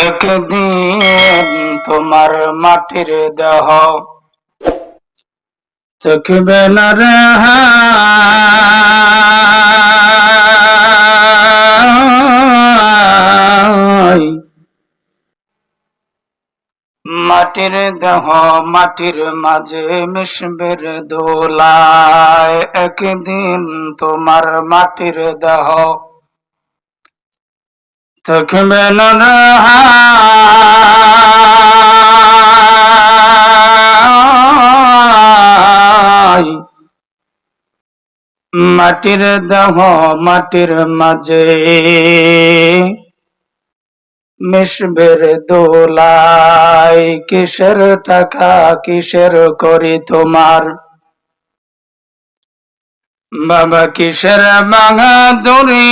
একদিন তোমার মাটির দেহ চোখবে না রে হায়। মাটির দেহ মাটির মাঝে মিশবে রে দোলায়, একদিন তোমার মাটির দেহ চোখবে না রে হায়। মাটির দেহ মাটির মাঝে মিশবে রে দোলায়, কিসের টাকা কিসের করি তোমার বাবা, কিসের বাগাদুরি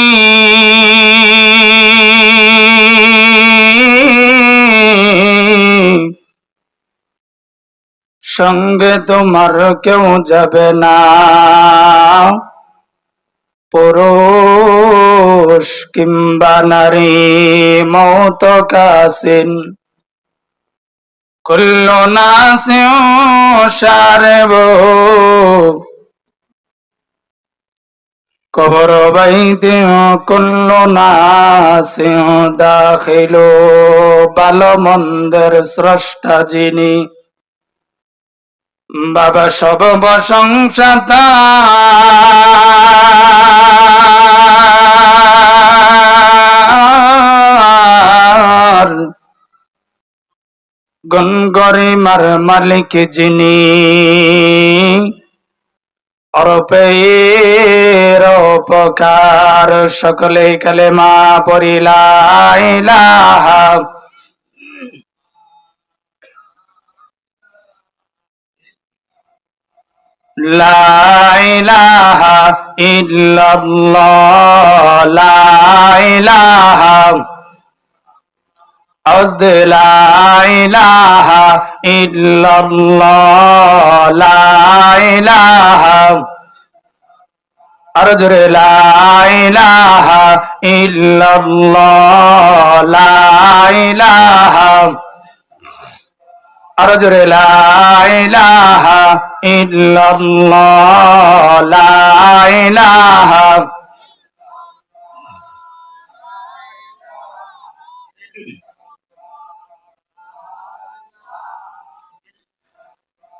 সঙ্গে তোমার কেউ যাবে না, পুরুষ কিংবা নারী মৌত কাসিন কুল্লু নাসিউ শারিব। কবর বাইতে কুল্লু নাসিউ দাখিলু, ভালো মন্দের স্রষ্টা যিনি বাবা সব প্রশংসা তার, গুণ গরিমার মালিক যিনি অরপের উপকার। সকলে কালেমা পড়ি লা ইলাহা লা ইলাহা ইল্লাল্লাহ, লা ইলাহা আওয়াজদে লা ইলাহা ইল্লাল্লাহ, লা ইলাহা আরো জোরে লা ইলাহা ইল্লাল্লাহ, লা ইলাহা আরো জোরে লা ইলাহা ইল্লাল্লাহ, লা ইলাহা।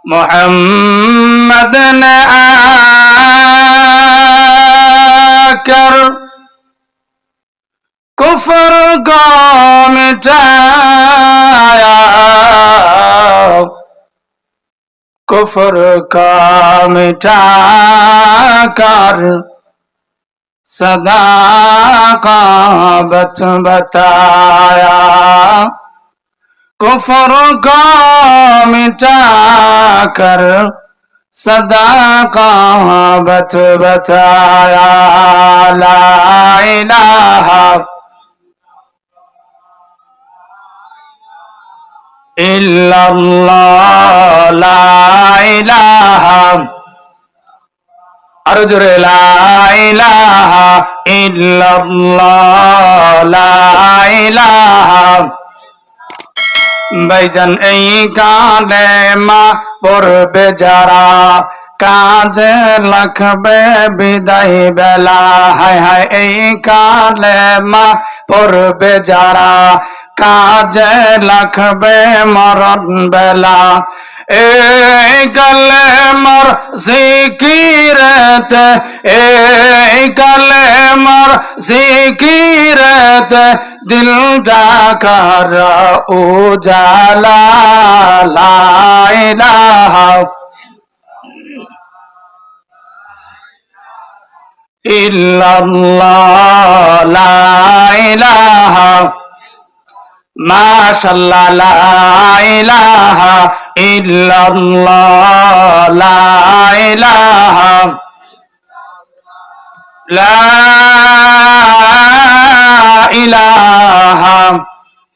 মোহাম্মদ ने आकर कुफर को मिटाया, कुफर का मिटाकर सदाकत बताया, कुफर को मिटाकर सदाकत बताया। ला इलाहा इल्लल्लाह, ला इलाहा আরো জোরে লা ইলাহা ইল্লাল্লাহ, লা ইলাহা। ভাইজান এই কালেমা পড়বে যারা কাজে লাগবে বিদায় বেলা, হায় হায় এই কালেমা পড়বে যারা কাজে লাগবে মরণ বেলা। এই কালেমার জিকিরেতে, এই কালেমার জিকিরেতে দিল ডাকার উজালা। লা ইলাহা ইল্লাল্লাহ, লা ইলাহা মাশাআল্লাহ, লা ইলাহা ইল্লাল্লাহ, লা ইলাহা লা ইলাহা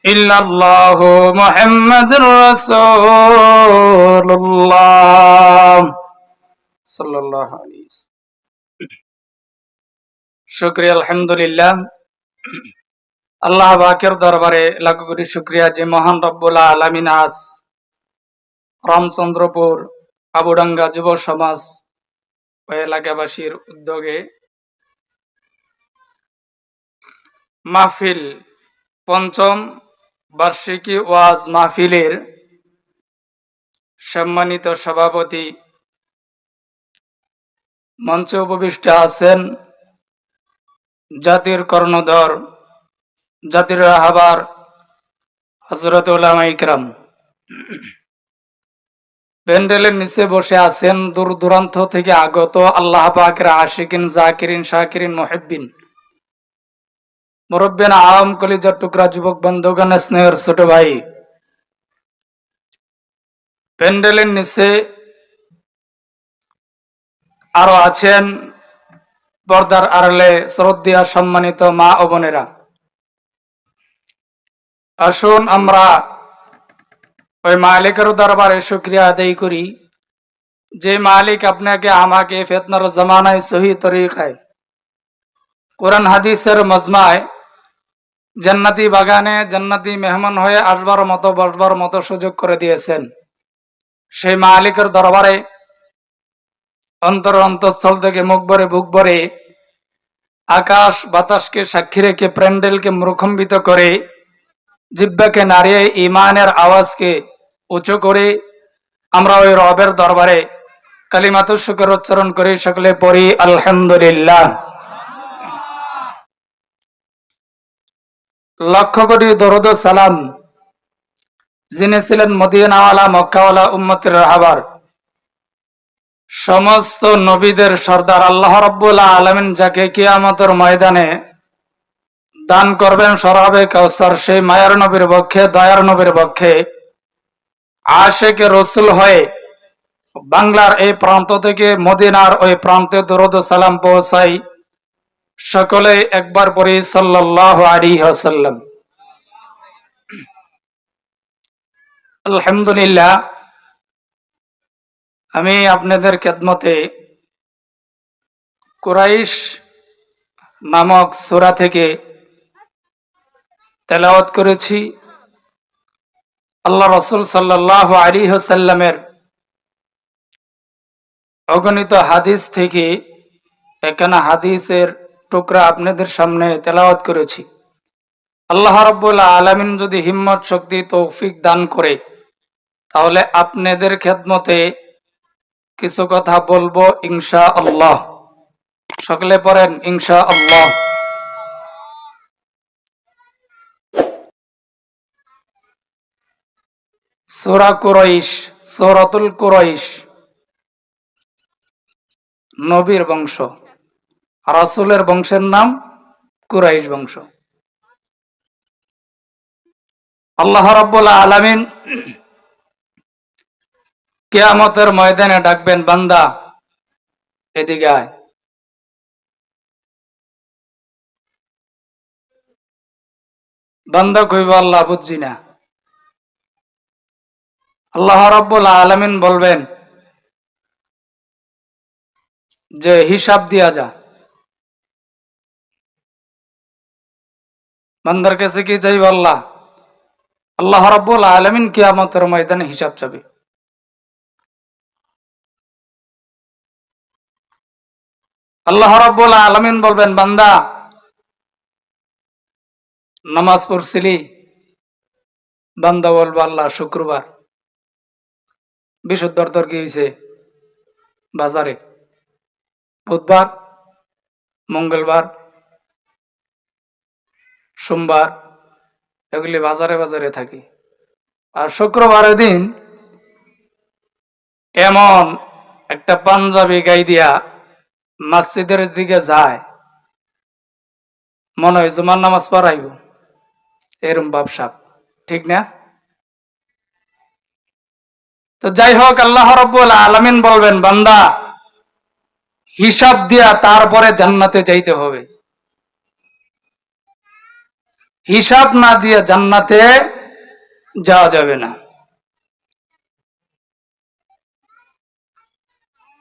ইল্লাল্লাহ মুহাম্মাদুর রাসূলুল্লাহ সাল্লাল্লাহু আলাইহি ওয়াসাল্লাম। শুকরিয়া, আলহামদুলিল্লাহ। আল্লাহ পাকের দরবারে লাখ কোটি শুকরিয়া যে মহান রব্বুল আলামিন আজ রামচন্দ্রপুর আবুডাঙ্গা যুব সমাজ ও এলাকাবাসীর উদ্যোগে মাহফিল পঞ্চম বার্ষিকী ওয়াজ মাহফিলের সম্মানিত সভাপতি মঞ্চে উপবিষ্ট আছেন জাতির কর্ণধর জাতির রাহবার হযরত উলামা ইকরাম, প্যান্ডেলের নিচে বসে আছেন দূর দূরান্ত থেকে আগত আল্লাহ পাকের আশিকিন জাকিরিন শাকিরিন মুহিব্বিন, মুরব্বিয়ান আওয়াম কলিজার টুকরা যুবক বন্ধুগণ, স্নেহের ছোট ভাই। প্যান্ডেলের নিচে আরো আছেন পর্দার আড়ালে শ্রদ্ধেয় সম্মানিত মা ও বোনেরা। আসুন আমরা ওই মালিকের দরবারে শুকরিয়া আদায় করি যে মালিক আপনাকে আমাকে ফিতনার জামানায় সহি তরিকায় কোরআন হাদিসের মজমায় জান্নাতি বাগানে জান্নাতি মেহমান হয়ে আসবার মতো বসবার মতো সুযোগ করে দিয়েছেন। সেই মালিকের দরবারে অন্তঃস্থল থেকে মুখ ভরে বুক ভরে আকাশ বাতাসকে সাক্ষী রেখে প্যান্ডেলকে মুখম্বিত করে জিহ্বাকে নাড়িয়ে ইমানের আওয়াজকে উঁচু করে আমরা ওই রবের দরবারে কালিমাতুশ শুকর উচ্চারণ করি, সকলে পড়ি আলহামদুলিল্লাহ। লক্ষ কোটি দরুদ ও সালাম যিনি ছিলেন মদিনাওয়ালা মক্কাওয়ালা উম্মতের রাহবার, সমস্ত নবীদের সর্দার আল্লাহ রাব্বুল আলামিন, যাকে কিয়ামতের ময়দানে দান করবেন শরাবে কাউসার, সেই মায়ার নবীর পক্ষে দয়ার নবীর পক্ষে আশিকে রাসূল হয়ে বাংলার এই প্রান্ত থেকে মদিনার ওই প্রান্তে দরুদ ও সালাম পৌঁছাই। সকলে একবার পড়ি সাল্লাল্লাহু আলাইহি ওয়াসাল্লাম। আলহামদুলিল্লাহ, আমি আপনাদের খেদমতে কুরাইশ নামক সূরা থেকে তেলাওয়াত করেছি। আল্লাহ রাসূল সাল্লাল্লাহু আলাইহি ওয়াসাল্লামের অগণিত হাদিস থেকে এখানে হাদিসের টুকরা আপনাদের সামনে তেলাওয়াত করেছি। আল্লাহ রাব্বুল আলামিন যদি হিম্মত শক্তি তৌফিক দান করে তাহলে আপনাদের খেদমতে কিছু কথা বলবো ইনশাআল্লাহ। সকলে পড়েন ইনশাআল্লাহ। সূরা কুরাইশ, সূরাতুল কুরাইশ, নবীর বংশ, রাসূলের বংশের নাম কুরাইশ বংশ। আল্লাহ রাব্বুল আলামিন কিয়ামতের ময়দানে ডাকবেন, বান্দা এদিকে আয়। বান্দা কইব, আল্লাহ বুঝছি না। আল্লাহ রাব্বুল আলামিন বলবেন যে হিসাব দিয়া যা। বান্দার কাছে কি চাইব? আল্লাহ আল্লাহ রাব্বুল আলামিন কিয়ামতের ময়দানে হিসাব চাবে। আল্লাহ রাব্বুল আলামিন বলবেন, বান্দা নামাজ পড়ছিলি? বান্দা বলবে, আল্লাহ শুক্রবার। বিশুদ্ধর তোর কি হয়েছে? বাজারে। বুধবার, মঙ্গলবার, সোমবার এগুলি বাজারে বাজারে থাকি। আর শুক্রবারের দিন এমন একটা পাঞ্জাবি গাই দিয়া মসজিদের দিকে যায়, মনে হয় জুমার নামাজ পড়াইব, এরম ব্যবসা, ঠিক না? তো যাই হোক, আল্লাহ রাব্বুল আলামিন বলবেন, বান্দা হিসাব দিয়া তারপরে জান্নাতে যাইতে হবে। হিসাব না দিয়ে জান্নাতে যাওয়া যাবে না।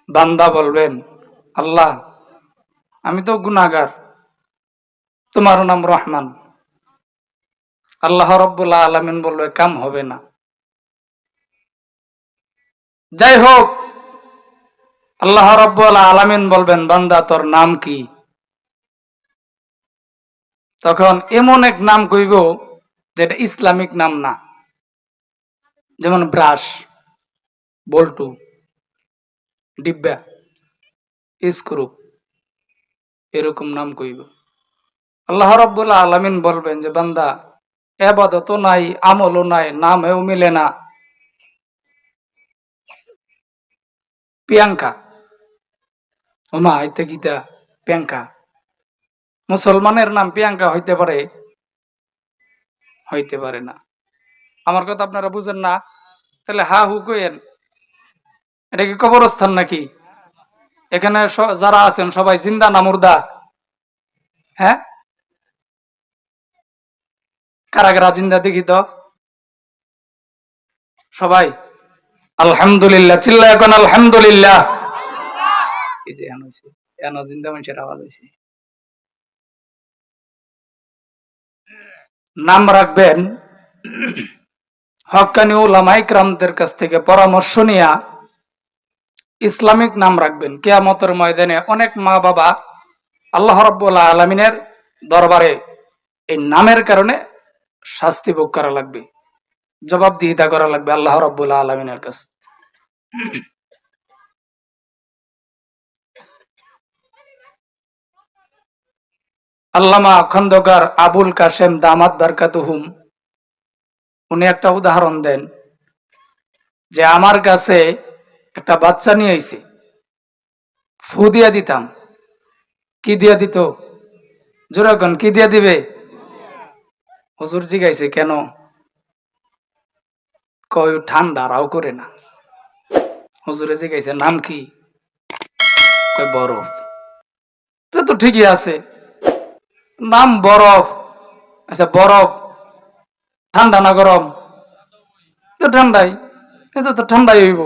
বান্দা বলবেন, আল্লাহ আমি তো গুনাহগার, তোমার নাম রহমান, আল্লাহ রাব্বুল আলামিন বলবে কাম হবে না। যাই হোক, আল্লাহ রাব্বুল আলামিন বলবেন বান্দা তোর নাম কি? তখন এমন এক নাম কইব যেটা ইসলামিক নাম না, যেমন ব্রাশ, বল্টু, ডিব্বা, স্ক্রু, এরকম নাম কইব। আল্লাহ রাব্বুল আলামিন বলবেন যে বান্দা ইবাদতও নাই, আমলও নাই, নামেও মিলে না। প্রিয়াঙ্কা, ওমা আইতে গীতা প্রিয়াঙ্কা, মুসলমানের নাম প্রিয়াঙ্কা হইতে পারে? হইতে পারে না। আমার কথা আপনারা বুঝেন না? তাহলে হা হু কইেন, এটা কি কবরস্থান নাকি? এখানে যারা আছেন সবাই জিন্দা না মুর্দা? হ্যাঁ, কারা কারা জিন্দা দেখি তো সবাই। আলহামদুলিল্লাহ, চিল্লা এখন আলহামদুলিল্লাহ। এই যে এন জিন্দা মানুষের আওয়াজ হয়েছে। নাম রাখবেন হক্কানি উলামা ইকরামদের কাছ থেকে পরামর্শ নিয়া ইসলামিক নাম রাখবেন। কিয়ামতের ময়দানে অনেক মা বাবা আল্লাহ রাব্বুল আলামিনের দরবারে এই নামের কারণে শাস্তি ভোগ করা লাগবে, জবাবদিহিতা করা লাগবে আল্লাহ রাব্বুল আলামিনের কাছে। আল্লামা খন্দকার আবুল কাশেম দামাত বারকাতুহুম উনি একটা উদাহরণ দেন যে আমার কাছে একটা বাচ্চা নিয়ে আইছে, ফু দিয়া দিতাম। কি দিয়া দিত? জোরাগন কি দিয়া দিবে? হুজুর জিগাইছে কেন? কয় ঠান্ডা রাও করে না। হুজুরে জিগাইছে নাম কি? কয় বরফ। তো ঠিকই আছে, নাম বরফ। আচ্ছা বরফ ঠান্ডা না গরম? তো ঠান্ডাই, এটা তো ঠান্ডাই হইব।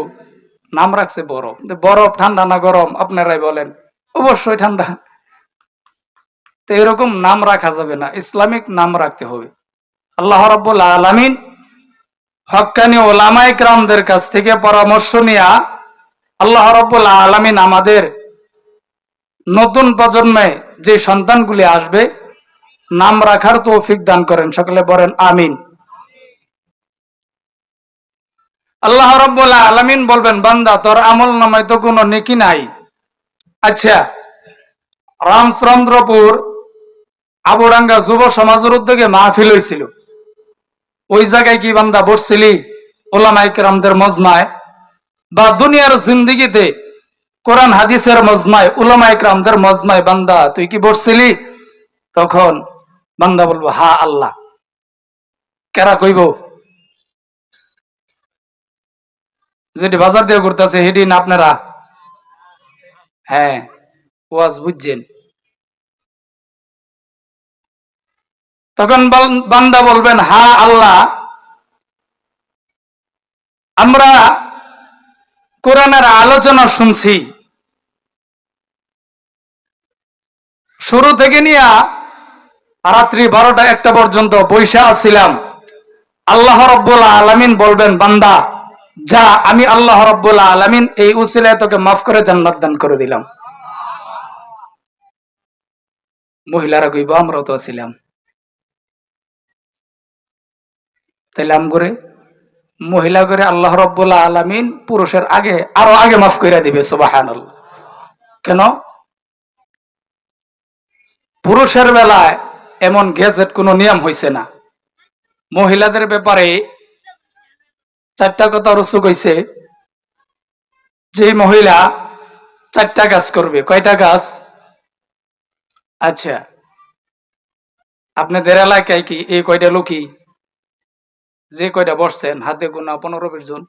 নাম রাখছে বরফ। বরফ ঠান্ডা না গরম আপনারাই বলেন? অবশ্যই ঠান্ডা। তো এরকম নাম রাখা যাবে না, ইসলামিক নাম রাখতে হবে। আল্লাহ রাব্বুল আলামিন হক্কানি ওলামা ইকরামদের কাছ থেকে পরামর্শ নিয়া আল্লাহ রাব্বুল আলামিন আমাদের নতুন প্রজন্মে যে সন্তানগুলি আসবে নাম রাখার তৌফিক দান করেন। সকলে বলেন আমিন। আল্লাহ রাব্বুল আলামিন বলবেন বান্দা তোর আমল নামায় তো কোনো নেকি নাই। আচ্ছা, রামচন্দ্রপুর আবুডাঙ্গা যুব সমাজের উদ্যোগে মাহফিল হয়েছিল, ওই জায়গায় কি বান্দা বসছিলি? ওলামা ইকরামদের মজমায় বা দুনিয়ার জিন্দেগিতে কোরআন হাদিসের মজমায়, উলামা ইকরামদের মজমায় বান্দা তুই কি বসছিলি? তখন বান্দা বলবো হা আল্লাহ। কেরা কইব? যেটি বাজার দিয়ে করতেছে হেডিন আপনারা। হ্যাঁ, ওয়াজ বুঝছেন। তখন বান্দা বলবেন হা আল্লাহ, আমরা কোরআনের আলোচনা শুনছি শুরু থেকে নিয়ে রাত্রি 12টা 1টা পর্যন্ত বৈশা ছিলাম। আল্লাহ রাব্বুল আলামিন বলবেন বান্দা যা, আমি আল্লাহ রাব্বুল আলামিন এই উসিলায় তোকে মাফ করে জান্নাত দান করে দিলাম। মহিলারা কইব আমরাও তো ছিলাম। তাইলে আম করে মহিলা করে আল্লাহ রাব্বুল আলামিন পুরুষের আগে আরো আগে মাফ করে দিবে। সুবহানাল্লাহ। কেন? পুরুষের বেলায় এমন গেজেট কোন নিয়ম হইছে না। মহিলাদের ব্যাপারে 4টা কথা রসুল কইছে, যে মহিলা 4টা কাজ করবে। কয়টা কাজ? আচ্ছা, আপনাদের এলাকায় কি এই কয়টা লোকই যে কয়টা বসছেন হাতে গোনা 15-20 জন?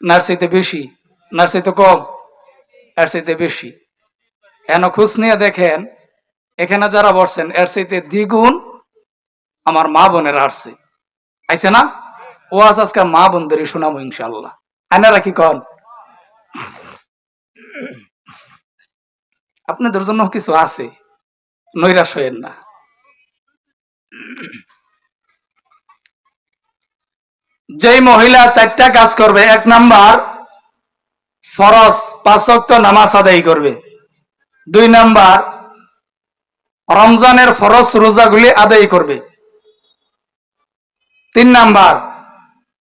নার্সিতে বেশি, নার্সিতে কম, এর চাইতে বেশি। কেন খোঁজ নিয়ে দেখেন এখানে যারা বসছেন এর চাইতে দ্বিগুণ আমার মা বোনেরা আসছে, আইছে না? ও আজকে মা বোনদেরই শোনাবো ইনশাল্লাহ। আয়নারা কি কন? আপনাদের জন্য কিছু আছে, নৈরাশ হইেন না। যেই মহিলা চারটা কাজ করবে, এক নাম্বার ফরজ 5 ওয়াক্ত নামাজ আদায় করবে, 2 নাম্বার রমজানের ফরজ রোজাগুলি আদায় করবে, 3 নাম্বার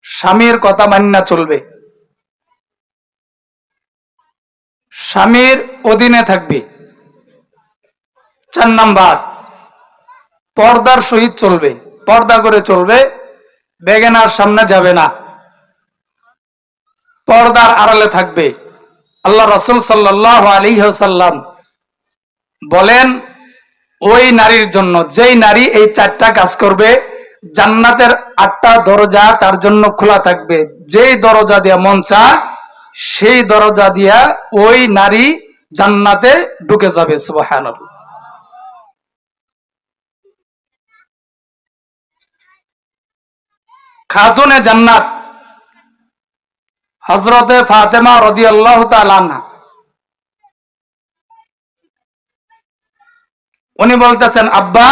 স্বামীর কথা মান্য চলবে, স্বামীর অধীনে থাকবে, 4 নাম্বার পর্দার সহিত চলবে, পর্দা করে চলবে, বেগানার সামনে যাবে না, পর্দার আড়ালে থাকবে। আল্লাহ রাসূল সাল্লাল্লাহু আলাইহি ওয়াসাল্লাম বলেন, ওই নারীর জন্য, যেই নারী এই 4টা কাজ করবে, জান্নাতের 8টা দরজা তার জন্য খোলা থাকবে। যেই দরজা দিয়া মন চায় সেই দরজা দিয়া ওই নারী জান্নাতে ঢুকে যাবে। সুবহানাল্লাহ। খাতুনে জান্নাত হযরতে ফাতেমা রাদিয়াল্লাহু তাআলা আনহা, উনি বলতেছেন, আব্বা,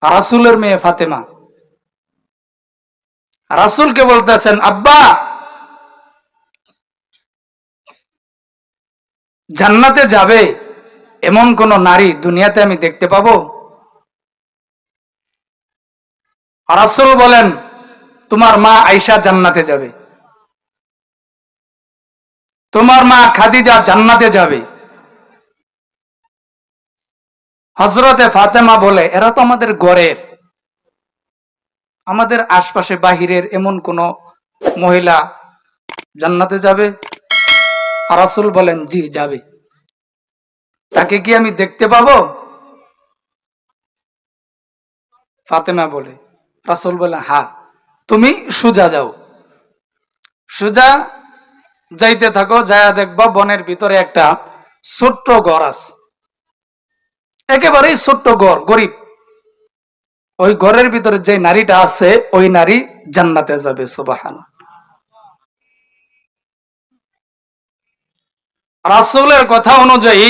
রাসূলের মেয়ে ফাতেমা রাসূলকে বলতেছেন, আব্বা, জান্নাতে যাবে এমন কোন নারী দুনিয়াতে আমি দেখতে পাবো? রাসূল বলেন, তোমার মা আয়েশা জান্নাতে যাবে, তোমার মা খাদিজা জান্নাতে যাবে। হযরতে ফাতেমা বলে, এরা তো আমাদের ঘরের, আমাদের আশপাশে বাহিরের এমন কোন মহিলা জান্নাতে যাবে? রাসূল বলেন, জি যাবে। তাকে কি আমি দেখতে পাবো? ফাতেমা বলে, রাসূল বলে, হ্যাঁ, তুমি সোজা যাও, সোজা যাইতে থাকো, যায়া দেখবা বনের ভিতরে একটা ছোট্ট ঘর আছে, একেবারেই ছোট্ট ঘর, গরিব। ওই ঘরের ভিতরে যে নারীটা আছে ওই নারী জান্নাতে যাবে। সুবহানাল্লাহ। রাসূলের কথা অনুযায়ী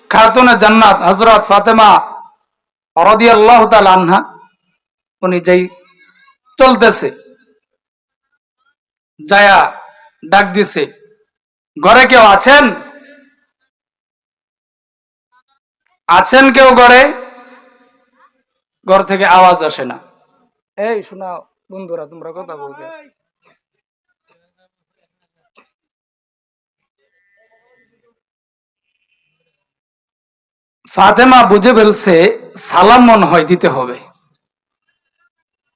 খাতুনে জান্নাত হযরত ফাতেমা রাদিয়াল্লাহু তাআলা আনহা, উনি যেই চলতেছে, যায়া ডাক দিছে, ঘরে কেউ আছেন? আছেন কেউ ঘরে? ঘর থেকে আওয়াজ আসে না। এই শোনা বন্ধুরা, তোমরা কথা বলবে। ফাতেমা বুঝে ফেলছে সালাম মনে হয় দিতে হবে।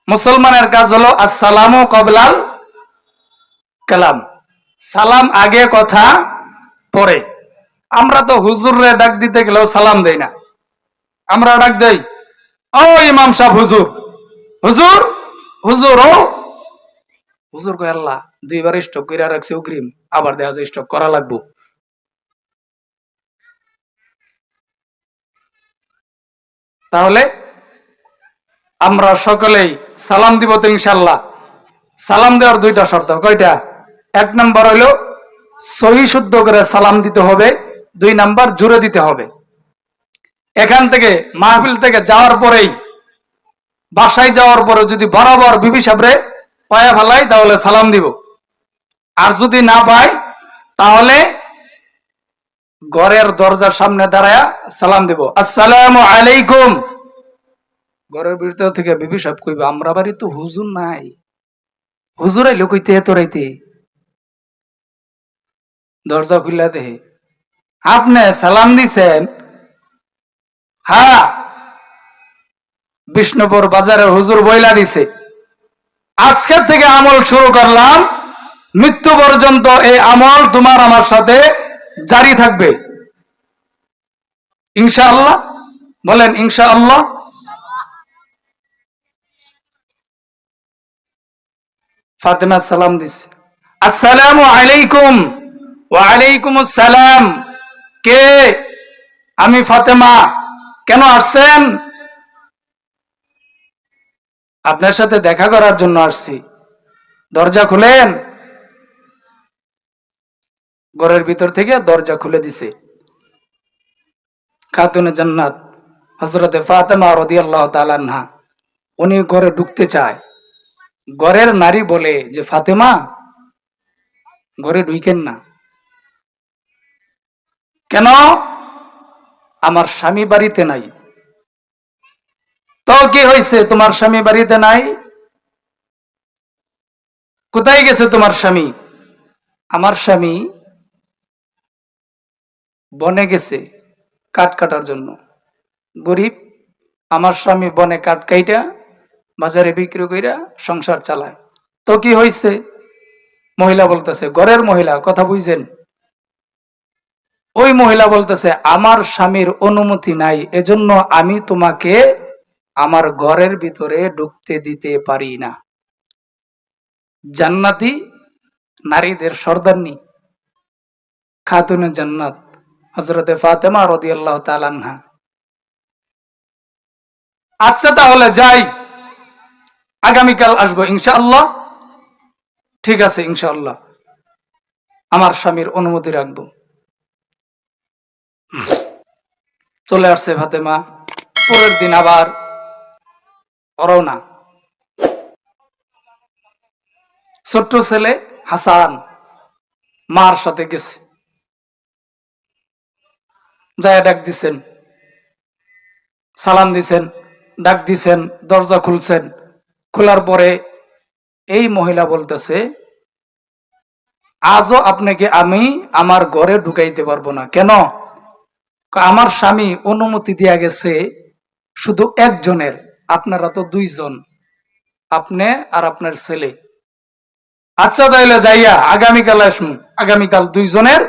মুসলমানের কাজ হলো আসসালামু ক্বাবলাল কালাম, সালাম আগে, কথা পরে। আমরা তো হুজুররে ডাক দিতে গেলেও সালাম দেই না, আমরা ডাক দেই, ও ইমাম সাহেব, হুজুর, হুজুর, হুজুর, ও হুজুর কয়, আল্লাহ, 2বার স্টক কইরা রাখছে অগ্রিম, আবার দেখা যায় স্টক করা লাগবো। তাহলে আমরা সকলেই সালাম দিব তো ইনশাআল্লাহ। সালাম দেওয়ার 2টা শর্ত, কয়টা? 1 নাম্বার হলো সহি শুদ্ধ করে সালাম দিতে হবে, 2 নাম্বার জুড়ে দিতে হবে। এখান থেকে মাহফিল থেকে যাওয়ার পরেই, বাসায় যাওয়ার পরে যদি বরাবর বিবি সাহেবরে পায়া ফেলাই তাহলে সালাম দিব, আর যদি না পাই তাহলে ঘরের দরজার সামনে দাঁড়ায়া সালাম দিব, আসসালামু আলাইকুম। ঘরের ভিতর থেকে বিবি সাহেব কইবে, আমরা বাড়ি তো হুজুর নাই, হুজুর আইলো কইতে এত রাইতে? দরজা খুলে দেহে, আপনি সালাম দিছেন? হ্যাঁ, বিষ্ণুপুর বাজারের হুজুর বইলা দিছে, আজকের থেকে আমল শুরু করলাম, মৃত্যু পর্যন্ত এই আমল তোমার আমার সাথে জারি থাকবে ইনশাআল্লাহ। বলেন ইনশাআল্লাহ। ফাতেমা সালাম দিছে, আসসালামু আলাইকুম। ওয়া আলাইকুম আসসালাম। কে? আমি ফাতেমা। কেন আসছেন? আপনার সাথে দেখা করার জন্য আসছি। দরজা খুলেন। ঘরের ভিতর থেকে দরজা খুলে দিছে খাতুনে জান্নাত হযরতে ফাতেমা রাদিয়াল্লাহু তাআলা আনহা। উনি ঘরে ঢুকতে চায়, ঘরের নারী বলে যে ফাতেমা ঘরে ঢুকেন না। কেন? আমার স্বামী বাড়িতে নাই। তো কি হয়েছে, তোমার স্বামী বাড়িতে নাই? কোথায় গেছে তোমার স্বামী? আমার স্বামী বনে গেছে কাঠ কাটার জন্য। গরিব, আমার স্বামী বনে কাঠ কাইটা বাজারে বিক্রি কইরা সংসার চালায়। তো কি হয়েছে? মহিলা বলতেছে, ঘরের মহিলা, কথা বুঝছেন? ওই মহিলা বলতেছে আমার স্বামীর অনুমতি নাই, এজন্য আমি তোমাকে আমার ঘরের ভিতরে ঢুকতে দিতে পারি না। জান্নাতি নারীদের সর্দারনি খাতুনে জান্নাত হযরতে ফাতেমা রাদিয়াল্লাহু তাআলা আনহা। আচ্ছা তাহলে যাই, আগামীকাল আসবো ইনশাআল্লাহ। ঠিক আছে ইনশাআল্লাহ, আমার স্বামীর অনুমতি রাখবো। চলে আসছে ফাতেমা। পরের দিন আবার রওনা। ছোট্ট ছেলে হাসান মার সাথে গেছে, যায় ডাক দিছেন, সালাম দিছেন, ডাক দিছেন, দরজা খুলছেন। খোলার পরে এই মহিলা বলতেছে, আজও আপনাকে আমি আমার ঘরে ঢুকাইতে পারবো না। কেন? আমার স্বামী অনুমতি দিয়া গেছে শুধু একজনের, আপনারা তো দুইজন, আপনি আর আপনার ছেলে। আচ্ছা তাইলে যাইয়া আগামীকাল আসুন, আগামীকাল দুইজনের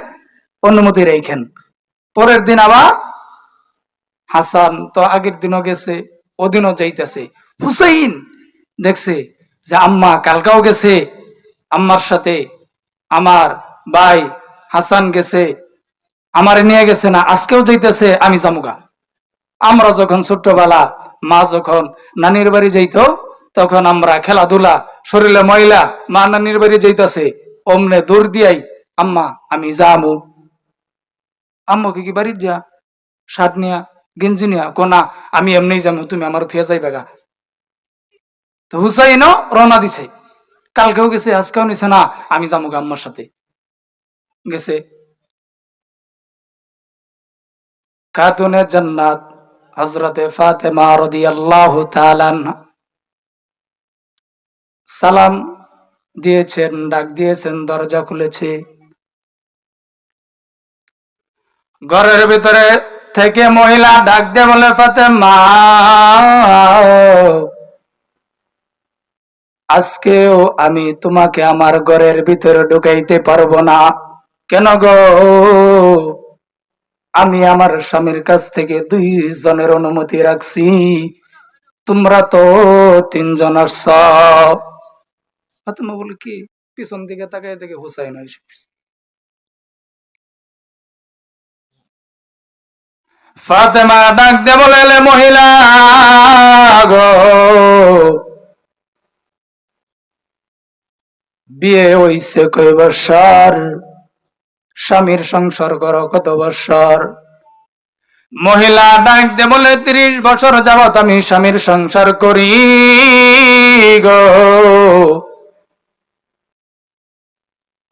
অনুমতি রেখেন। পরের দিন আবার হাসান তো আগের দিনও গেছে, ওদিনও যাইতেছে। হুসাইন দেখছে যে আম্মা কালকাও গেছে আম্মার সাথে, আমার ভাই হাসান গেছে, আমার নিয়ে গেছে না, আজকেও যাইতেছে, আমি জামুগা। আমরা যখন ছোট্টবেলা মা যখন নানির বাড়ি যাইতো, তখন আমরা খেলাধুলা, শরীরে ময়লা, মা নানির বাড়ি যাইতেছে, অমনে দৌড় দিয়াই আম্মা আমি যামু। আম্মুকে কি বাড়ি যা শার্ট নিয়া গেঞ্জি নিয়া, কোনা আমি এমনি যাবো, তুমি আমার থিয়া যাইবে গা। তো হুসাইনও রওনা দিছে, কালকেও গেছে, আজকেও নিছে না, আমি যাবো গা আম্মার সাথে। গেছে খাতুনে জান্নাত হযরতে ফাতেমা রাদিয়াল্লাহু তাআলা আনহা। সালাম দিয়েছেন, ডাক দিয়েছেন, দরজা খুলেছে। ঘরের ভিতরে থেকে মহিলা ডাক দিয়ে বলে, ফাতেমা আজকেও আমি তোমাকে আমার ঘরের ভিতরে ঢুকাইতে পারবো না। কেন গো? আমি আমার স্বামীর কাছ থেকে 2 জনের অনুমতি রাখছি, তোমরা তো 3 জন আসছ। ফাতেমা বলে, কি? পিছন দিকে তাকায় দেখে হুসাইন এসে পড়ছে। ফাতেমা ডাক দিয়ে বলে, মহিলা গো, বিয়ে হইছে কয় বছর? স্বামীর সংসার করো কত বছর? মহিলা ডাক দিয়ে বলে, 30 বছর যাবত আমি স্বামীর সংসার করি গো।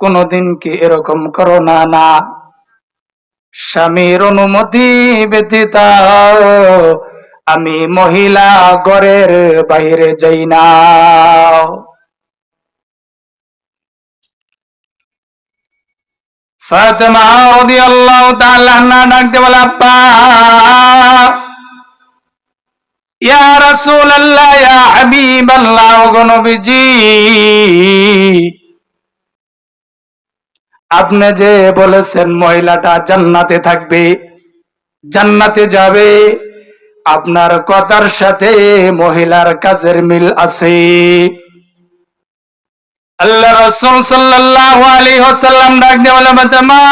কোনদিন কি এরকম করো না? না, স্বামীর অনুমতি ব্যতীত আমি মহিলা ঘরের বাইরে যাই না। ফাতেমা রাদিয়াল্লাহু তাআলা আনহা ডাকতে বলে, আব্বা, ইয়া রাসূলুল্লাহ, ইয়া হাবিবাল্লাহ, গো নবীজি, আপনি যে বলেছেন মহিলাটা জান্নাতে থাকবে, জান্নাতে যাবে, আপনার কথার সাথে মহিলার কাজের মিল আছে। আল্লাহ রাসূল সাল্লাল্লাহু আলাইহি ওয়াসাল্লাম ডাক দিয়ে বলে, ফাতেমা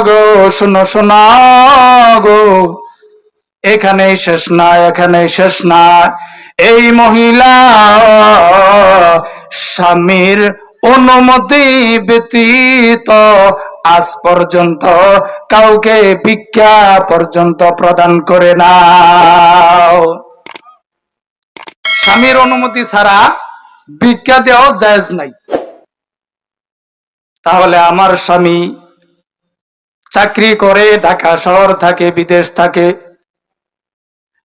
গো, শোনো শোনো গো, এখানেই শেষ না, এখানেই শেষ না। এই মহিলা স্বামীর অনুমতি ব্যতীত আজ পর্যন্ত কাউকে ভিক্ষা পর্যন্ত প্রদান করে না। স্বামীর অনুমতি ছাড়া ভিক্ষা দেওয়া জায়েজ নাই। তাহলে আমার স্বামী চাকরি করে, ঢাকা শহর থাকে, বিদেশ থাকে,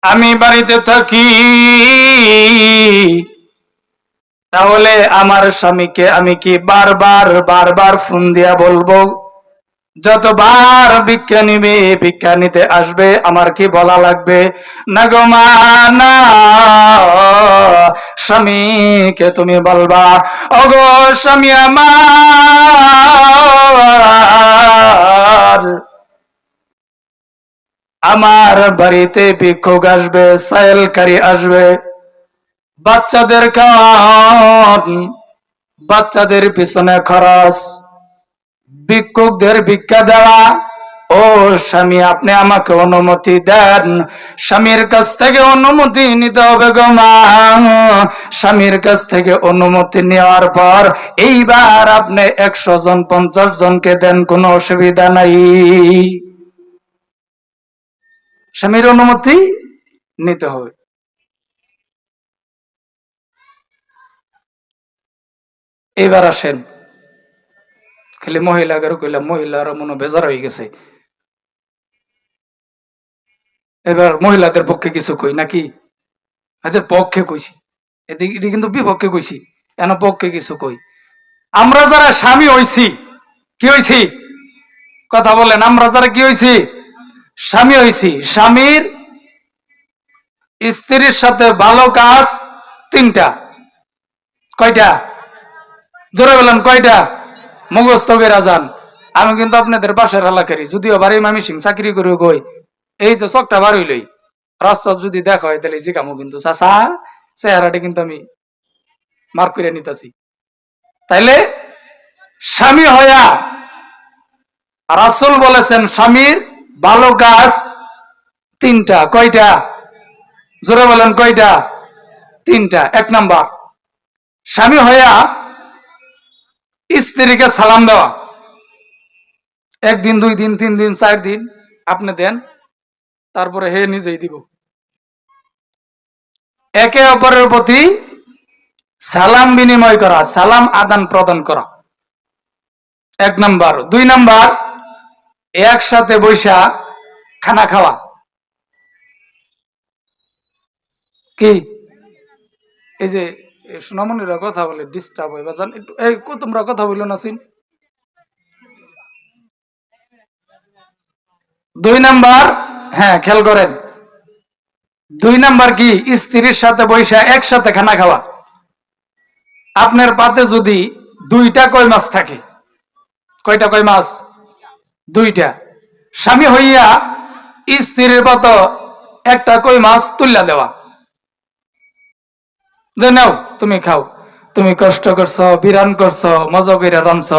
আমি বাড়িতে থাকি, তাহলে আমার স্বামীকে আমি কি বারবার বারবার ফোন দিয়া বলবো? যতবার ভিক্ষা নিবে, ভিক্ষা নিতে আসবে, আমার কি বলা লাগবে? না গো মা, না, স্বামীকে তুমি বলবা, ওগো স্বামী আমার বাড়িতে ভিক্ষুক আসবে, সাইলকারী আসবে, বাচ্চাদের খাওয়ান, বাচ্চাদের পিছনে খরচ, ভিক্ষুকদের ভিক্ষা দেওয়া। ও স্বামী, আপনি আমাকে অনুমতি দেন। স্বামীর কাছ থেকে অনুমতি নিতে হবে গো মা। স্বামীর কাছ থেকে অনুমতি নেওয়ার পর এইবার আপনি 100 জন 50 জনকে দেন, কোনো অসুবিধা নাই। স্বামীর অনুমতি নিতে হবে। এবার আসেন, খালি মহিলাদের কইলাম, মহিলারা মনে বেজার হয়ে গেছে। এবার মহিলাদের পক্ষে কিছু কই নাকি? এদের পক্ষে কইছি, এদিকে কিন্তু বিপক্ষে কইছি, এন পক্ষে কিছু কই। আমরা যারা স্বামী হইছি, কি হইছি? কথা বলেন, আমরা যারা কি হইছি? স্বামী হইছি। স্বামীর স্ত্রীর সাথে ভালো কাজ 3টা। কয়টা? জোরে বলেন কয়টা? মুখস্থ করে যান। আমি কিন্তু আপনাদের পাশের এলাকারই, যদিও বাড়ি মামি সিং চাকরি করে গই, এই যে চকটা বার হইলই রাস্তা যদি দেখা হয় তাহলে জিকামো কিন্তু চাচা চেহারাটা কিন্তু আমি মার্ক করে নিতেছি। তাইলে স্বামী হইয়া রাসূল বলেছেন স্বামীর ভালো কাজ 3টা। কয়টা? জোরে বলেন কয়টা? 3টা। 1 নাম্বার, স্বামী হইয়া স্ত্রীকে সালাম দেওয়া। 1 দিন 2 দিন 3 দিন 4 দিন আপনি দেন, তারপরে হে নিজেই দিব। একে অপরের প্রতি সালাম বিনিময় করা, সালাম আদান প্রদান করা 1 নাম্বার। 2 নাম্বার, একসাথে বৈশা খানা খাওয়া। কি এই যে সোনামণিরা কথা বলে ডিস্টার্ব হয় বাজান, একটু এই তোমরা কথা বললো না সিন। 2 নাম্বার, হ্যাঁ খেয়াল করেন, 2 নাম্বার কি? স্ত্রীর সাথে বৈশা একসাথে খানা খাওয়া। আপনার পাতে যদি 2টা কই মাছ থাকে, কয়টা কই মাছ? 2টা। স্বামী হইয়া স্ত্রীর পাত একটা কই মাছ তুল্লা দেওয়া, যে নাও তুমি খাও, তুমি কষ্ট করছো, বিরান করছো, মজা করে রানছ,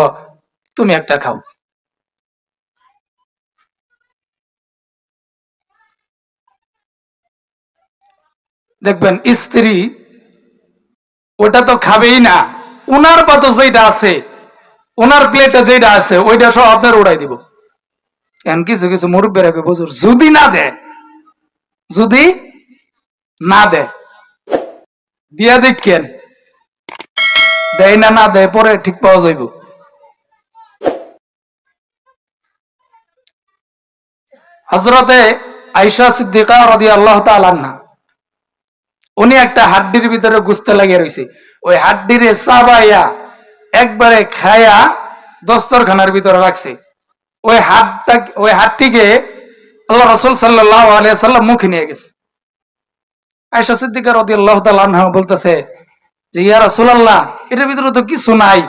তুমি একটা খাও। দেখবেন স্ত্রী ওটা তো খাবেই না, উনার পাতে যেটা আছে, ওনার প্লেটে যেটা আছে ওইটা সব আপনার উড়াই দিব। এখন কিছু কিছু মুরব্বীরা বুঝুর, যদি না দেয়, যদি না দেয়, দিয়া দেখেন, দেয় না, না দেয় পরে ঠিক পাওয়া যাইব। হযরতে আয়েশা সিদ্দিকা রাদিয়াল্লাহু তাআলা আনহা, উনি একটা হাড্ডির ভিতরে গুস্তে লাগিয়ে রয়েছে, ওই হাড্ডিরে চাবাইয়া একবারে খায়া দস্তরখানার ভিতরে রাখছে। ওই হাড্ডিকে আল্লাহ রাসূল সাল্লাল্লাহু আলাইহি ওয়াসাল্লাম মুখে নিয়ে গেছে। আয়েশা সিদ্দিকা রাদিয়াল্লাহু তাআলা আনহা বলতেছে যে ইয়া রাসূলুল্লাহ, এটার ভিতরে তো কিছু নাই।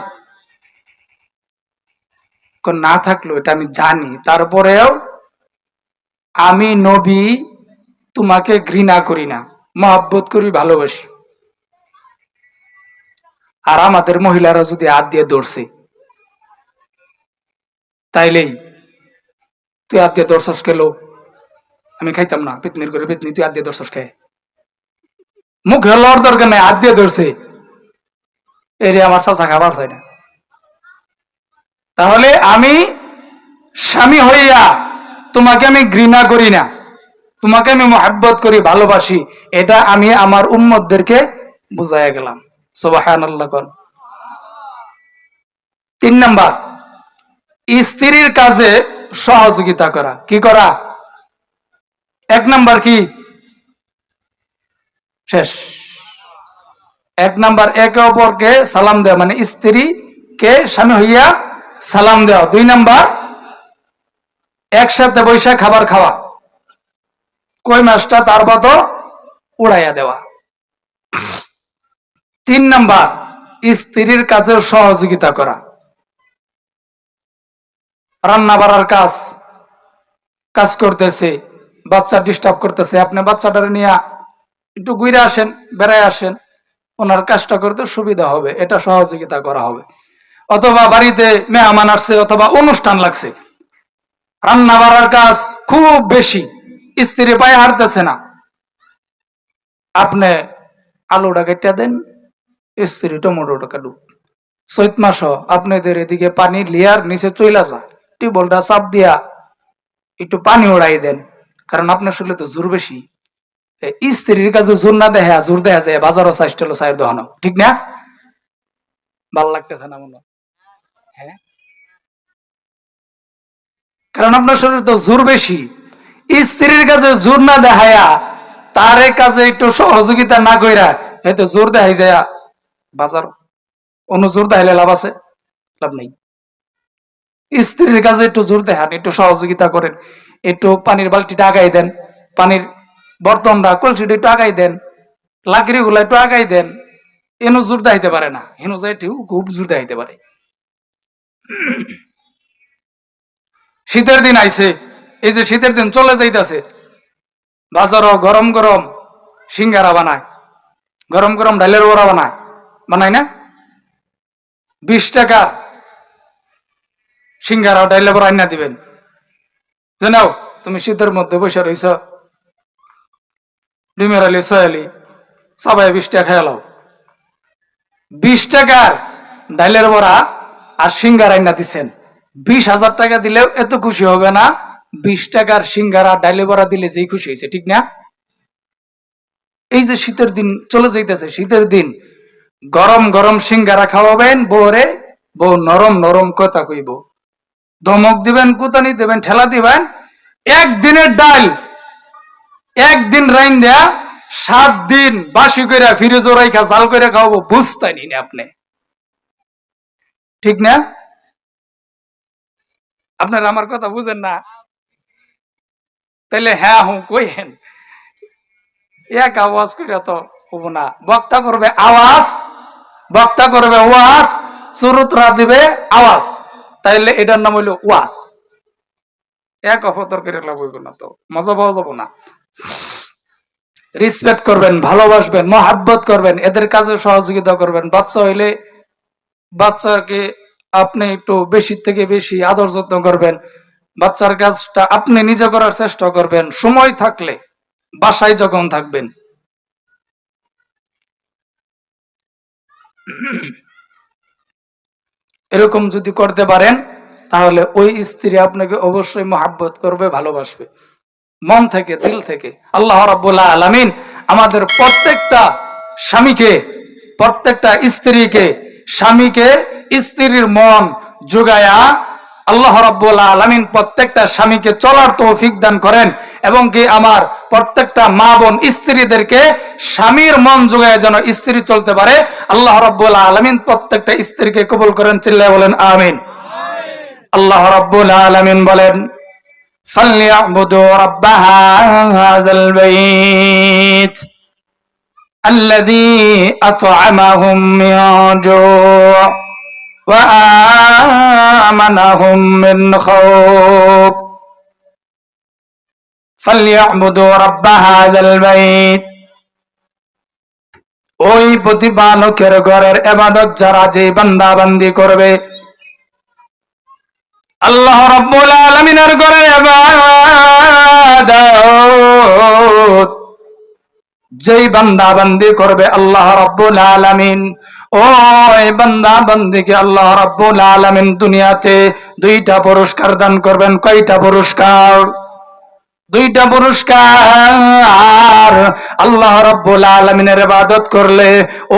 না থাকলো এটা আমি জানি, তারপরেও আমি নবী তোমাকে ঘৃণা করি না, মহব্বত করি, ভালোবাসি। আর আমাদের মহিলারা যদি হাত দিয়ে ধরছে, তাইলেই তুই হাত দিয়ে ধরছস খেলো, আমি খাইতাম না, পেতনির করে পেতনি, তুই হাত দিয়ে ধরছস খায়, মুখে লড় দরকার নাই, হাত দিয়ে ধরছে, এরে আমার চাচা খাবার চাই না। তাহলে আমি স্বামী হইয়া তোমাকে আমি ঘৃণা করি না, তোমাকে আমি মহব্বত করি, ভালোবাসি, এটা আমি আমার উম্মতদেরকে বুঝাইয়া গেলাম। সুবহানাল্লাহ কোন। 3 নাম্বার, স্ত্রীর কাজে সহযোগিতা করা। কি করা? 1 নাম্বার কি? শেষ। 1 নাম্বার একে অপরকে সালাম দেওয়া, মানে স্ত্রীকে স্বামী হইয়া সালাম দেওয়া। 2 নাম্বার একসাথে বৈশা খাবার খাওয়া, কই মাছটা তার মতো উড়াইয়া দেওয়া। 3 নাম্বার স্ত্রীর কাজে সহযোগিতা করা। রান্না বাড়ার কাজ, কাজ করতেছে, বাচ্চা ডিস্টার্ব করতেছে, আপনি বাচ্চাটারে নিয়ে একটু ঘুরে আসেন, বেড়ায় আসেন, ওনার কাজটা করতে সুবিধা হবে, এটা সহযোগিতা করা হবে। অথবা বাড়িতে মেহমান আসছে অথবা অনুষ্ঠান লাগছে, রান্না বাড়ার কাজ খুব বেশি, স্ত্রী পায়ে হারতেছে না, আপনি আলুটা কেটে দেন, স্ত্রী টমেটোটা কাটুক। চৈত মাস আপনাদের এদিকে পানি লিয়ার নিচে চইলা যা, টিউবওয়েলটা চাপ দিয়া একটু পানি উড়াই দেন, কারণ আপনার শরীরে তো জোর বেশি। স্ত্রীর কাছে জোর না দেখা জোর দেখা যায় বাজারও চাইছিল চায়ের দোকানো, ঠিক না? ভাল লাগতেছে না মনে? হ্যাঁ, কারণ আপনার শরীরে তো জোর বেশি। স্ত্রীর কাছে জোর না দেখায়া তার কাছে একটু সহযোগিতা না কইরা হয়তো জোর দেখাই যায় বাজার, অন্য জোর দেখাইলে লাভ আছে? লাভ নেই। স্ত্রীর কাছে একটু জোর দেখান, একটু সহযোগিতা করেন, একটু পানির বালতিটা আগাই দেন, পানির বর্তনটা কলসিটা একটু আগাই দেন, লাকড়ি গুলা একটু আগাই দেন। এনো জোর দেখাইতে পারে না, হেনো যাইতেও খুব জোর দেখাইতে পারে। শীতের দিন আইছে, এই যে শীতের দিন চলে যাইতেছে, বাজারও গরম গরম সিঙ্গারা বানায়, গরম গরম ডালের বড়া বানায়, বানায় না? 20 টাকা সিঙ্গারা ডালের বড়া আইনা দিবেন, জানাও তুমি শীতের মধ্যে বসে রইছ, ডিমের আলি সয়ালি সবাই 20 টাকা খেয়ালাও। 20 টাকার ডালের বড়া আর সিঙ্গারা আইনা দিচ্ছেন, 20,000 টাকা দিলেও এত খুশি হবে না 20 টাকার সিঙ্গারা ডালে বড়া দিলে যেই খুশি হয়েছে, ঠিক না? এই যে শীতের দিন চলে যাইতেছে, শীতের দিন গরম গরম সিঙ্গারা খাওয়াবেন বউরে, বউ নরম নরম কথা কইব, ধমক দিবেন, কুতানি দিবেন, ঠেলা দিবেন। একদিনের ডাল একদিন রাইন দেয়া 7 দিন বাসি করে ফ্রিজে রাইখা জাল করে খাওয়াবো, বুঝতেনি না আপনি, ঠিক না? আপনারা আমার কথা বুঝেন না? তাইলে হ্যাঁ হুঁ কইহেন, এক আওয়াজ করে তো হবো না। বক্তা করবে আওয়াজ, বক্তা করবে ওয়াজ, সুরতরা দিবে আওয়াজ, তাইলে এটার নাম হইলো ওয়াজ। এক অফতর করে লাভ হইব না, তো মজা পাওয়া যাবো না। রিসপেক্ট করবেন, ভালোবাসবেন, মহাব্বত করবেন, এদের কাজে সহযোগিতা করবেন। বাচ্চা হইলে বাচ্চাকে আপনি একটু বেশি থেকে বেশি আদর যত্ন করবেন, বাচ্চার কাজটা আপনি নিজে করার চেষ্টা করবেন, সময় থাকলে বাসায় যখন থাকবেন। এরকম যদি করতে পারেন তাহলে ওই স্ত্রী আপনাকে অবশ্যই মহাব্বত করবে, ভালোবাসবে মন থেকে, দিল থেকে। আল্লাহ রাব্বুল আলামিন আমাদের প্রত্যেকটা স্বামীকে, প্রত্যেকটা স্ত্রীকে, স্বামীকে স্ত্রীর মন যোগায়া আল্লাহ রাব্বুল আলামিন প্রত্যেকটা স্বামীকে চলার তৌফিক দান করেন, এবং কি আমার প্রত্যেকটা মা বোন স্ত্রীদেরকে স্বামীর মন যোগায় যেন স্ত্রী চলতে পারে। আল্লাহ রাব্বুল আলামিন প্রত্যেকটা স্ত্রীকে কবুল করেন, চিল্লায় বলেন আমিন। আল্লাহ রাব্বুল আলামিন বলেন فليعبدوا رب هذا البيت الذي أطعمهم من جوع وآمنهم من خوف فليعبدوا رب هذا البيت। ওই প্রতিপালকের ঘরের ইবাদত যারা যে বান্দা বান্দি করবে, আল্লাহ রাব্বুল আলামিনের ঘরের ইবাদত যেই বান্দা বান্দি করবে, আল্লাহ রাব্বুল আলামিন ওই বান্দা বান্দিকে আল্লাহ রাব্বুল আলামিন দুনিয়াতে 2টা পুরস্কার দান করবেন। কয়টা পুরস্কার? দুইটা পুরস্কার। আল্লাহ রাব্বুল আলামিনের ইবাদত করলে,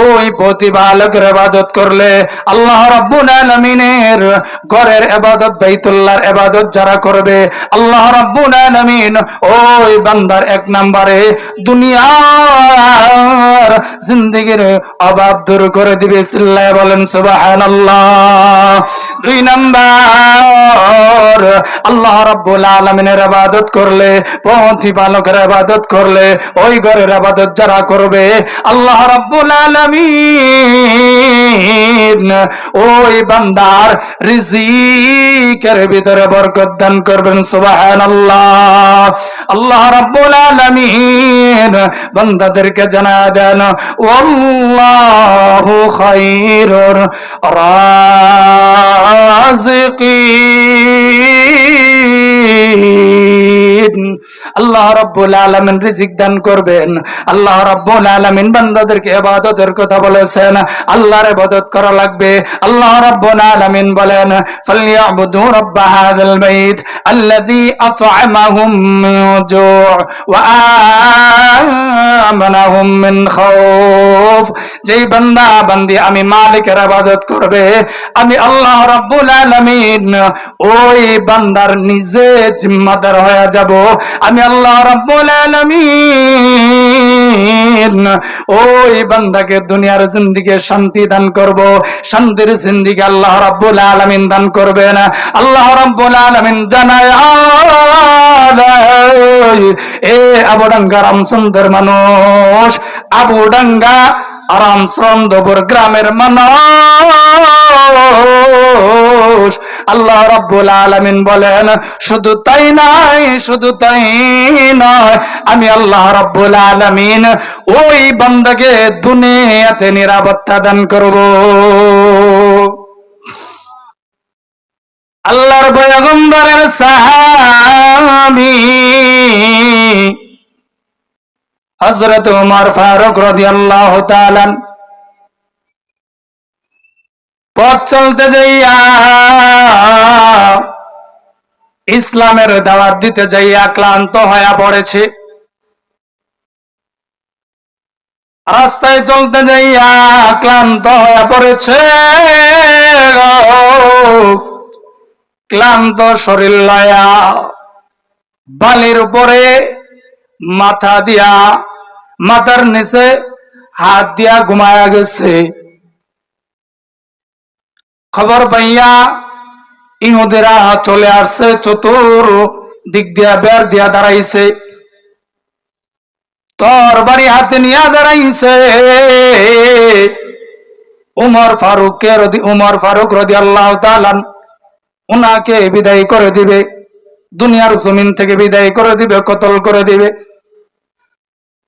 ওই প্রতিপালকের ইবাদত করলে, আল্লাহ রাব্বুল আলামিনের ঘরের ইবাদত, বাইতুল্লাহর ইবাদত যারা করবে, আল্লাহ রাব্বুল আলামিন ওই বান্দার এক নম্বরে দুনিয়ার জিন্দেগির অভাব দূর করে দিবে। চিল্লায়ে বলেন সুবহানাল্লাহ। দুই নাম্বার, আল্লাহ রাব্বুল আলামিনের ইবাদত করলে, প্রতিপালকের ইবাদত করলে, ওই ঘরের ইবাদত যারা করবে, আল্লাহ রাব্বুল আলামিন ওই বান্দার রিজিকের ভিতরে বরকত দান করবেন। সুবহানাল্লাহ। আল্লাহ রাব্বুল আলামিন বান্দাদেরকে জানায় দেন, ওয়াল্লাহু খায়রুর রাযিকিন। আল্লাহ রাব্বুল আলামিন রিজিক দান করবেন। আল্লাহ রাব্বুল আলামিন বান্দাদেরকে ইবাদতের কথা বলেছেন, আল্লাহর ইবাদত করা লাগবে। আল্লাহ রাব্বুল আলামিন বলেন, ফালইয়াবুদু রাব্ব হাযাল বাইত আল্লাযী আত'আমাহুম মিন জু' ওয়া আমানাহুম মিন খাউফ। যেই বান্দা বান্দি আমি মালিকের ইবাদত করবে, আমি আল্লাহ রাব্বুল আলামিন ওই বান্দার নিজে জিম্মাদার হয়ে যাব। আমি আল্লাহ রাব্বুল আলামিন ওই বান্দাকে দুনিয়ার জিন্দেগি শান্তি দান করব। শান্তির জিন্দেগি আল্লাহ রাব্বুল আলামিন দান করবেন। আল্লাহ রাব্বুল আলামিন জানায়, এ আবুডাঙ্গা রামচন্দ্রের মানুষ, আবুডাঙ্গা রামচন্দ্রপুর গ্রামের মানুষ, আল্লাহ রাব্বুল আলামিন বলেন, শুধু তাই নয়, শুধু তাই নয়, আমি আল্লাহ রাব্বুল আলামিন ওই বান্দাকে দুনিয়াতে নিরাপত্তা দান করব। আল্লাহর পয়গম্বরের সাহাবী হযরত ওমর ফারুক রাদিয়াল্লাহু তাআলা পথ চলতে যাইয়া, ইসলামের দাওয়াত দিতে যাইয়া ক্লান্ত হয়ে পড়েছে। রাস্তায় চলতে যাইয়া ক্লান্ত হয়ে পড়েছে। ক্লান্ত শরীর লয়া বালির উপরে মাথা দিয়া, মাথার নিচে হাত দিয়া ঘুমায়া গেছে। খবর পাইয়া ইহুদিরা চলে আসছে, চতুর দিক দিয়া বের দিয়া দাঁড়াইছে, তরবারি হাতে নিয়ে দাঁড়াইছে। উমর ফারুক রাদিয়াল্লাহু তাআলা উনাকে বিদায় করে দিবে, দুনিয়ার জমিন থেকে বিদায় করে দিবে, কতল করে দিবে।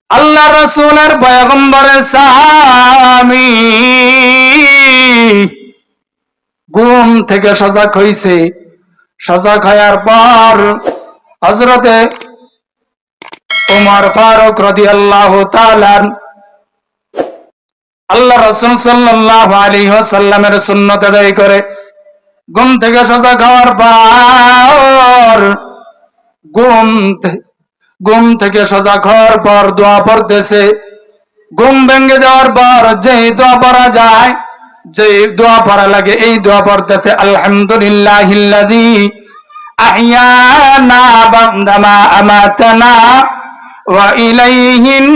আল্লাহ রাসূলের পয়গম্বরের সাহাবী ঘুম থেকে সজাগ হইছে। সজাগ হওয়ার পর হযরতে উমর ফারুক রাদিয়াল্লাহু তাআলা আল্লাহ রাসূল সাল্লাল্লাহু আলাইহি ওয়াসাল্লামের সুন্নাত আদায় করে ঘুম থেকে সজাগ হওয়ার পর ঘুম থেকে সজাগ হওয়ার পর দোয়া পড়তেছে। ঘুম ভেঙে যাওয়ার পর যেই দোয়া পড়া যায়, যেই দোয়া পড়া লাগে, এই দোয়া পড়তেছে, আলহামদুলিল্লাহিল্লাযী আহইয়ানা বা'দামা আমাতানা ওয়া ইলাইহিন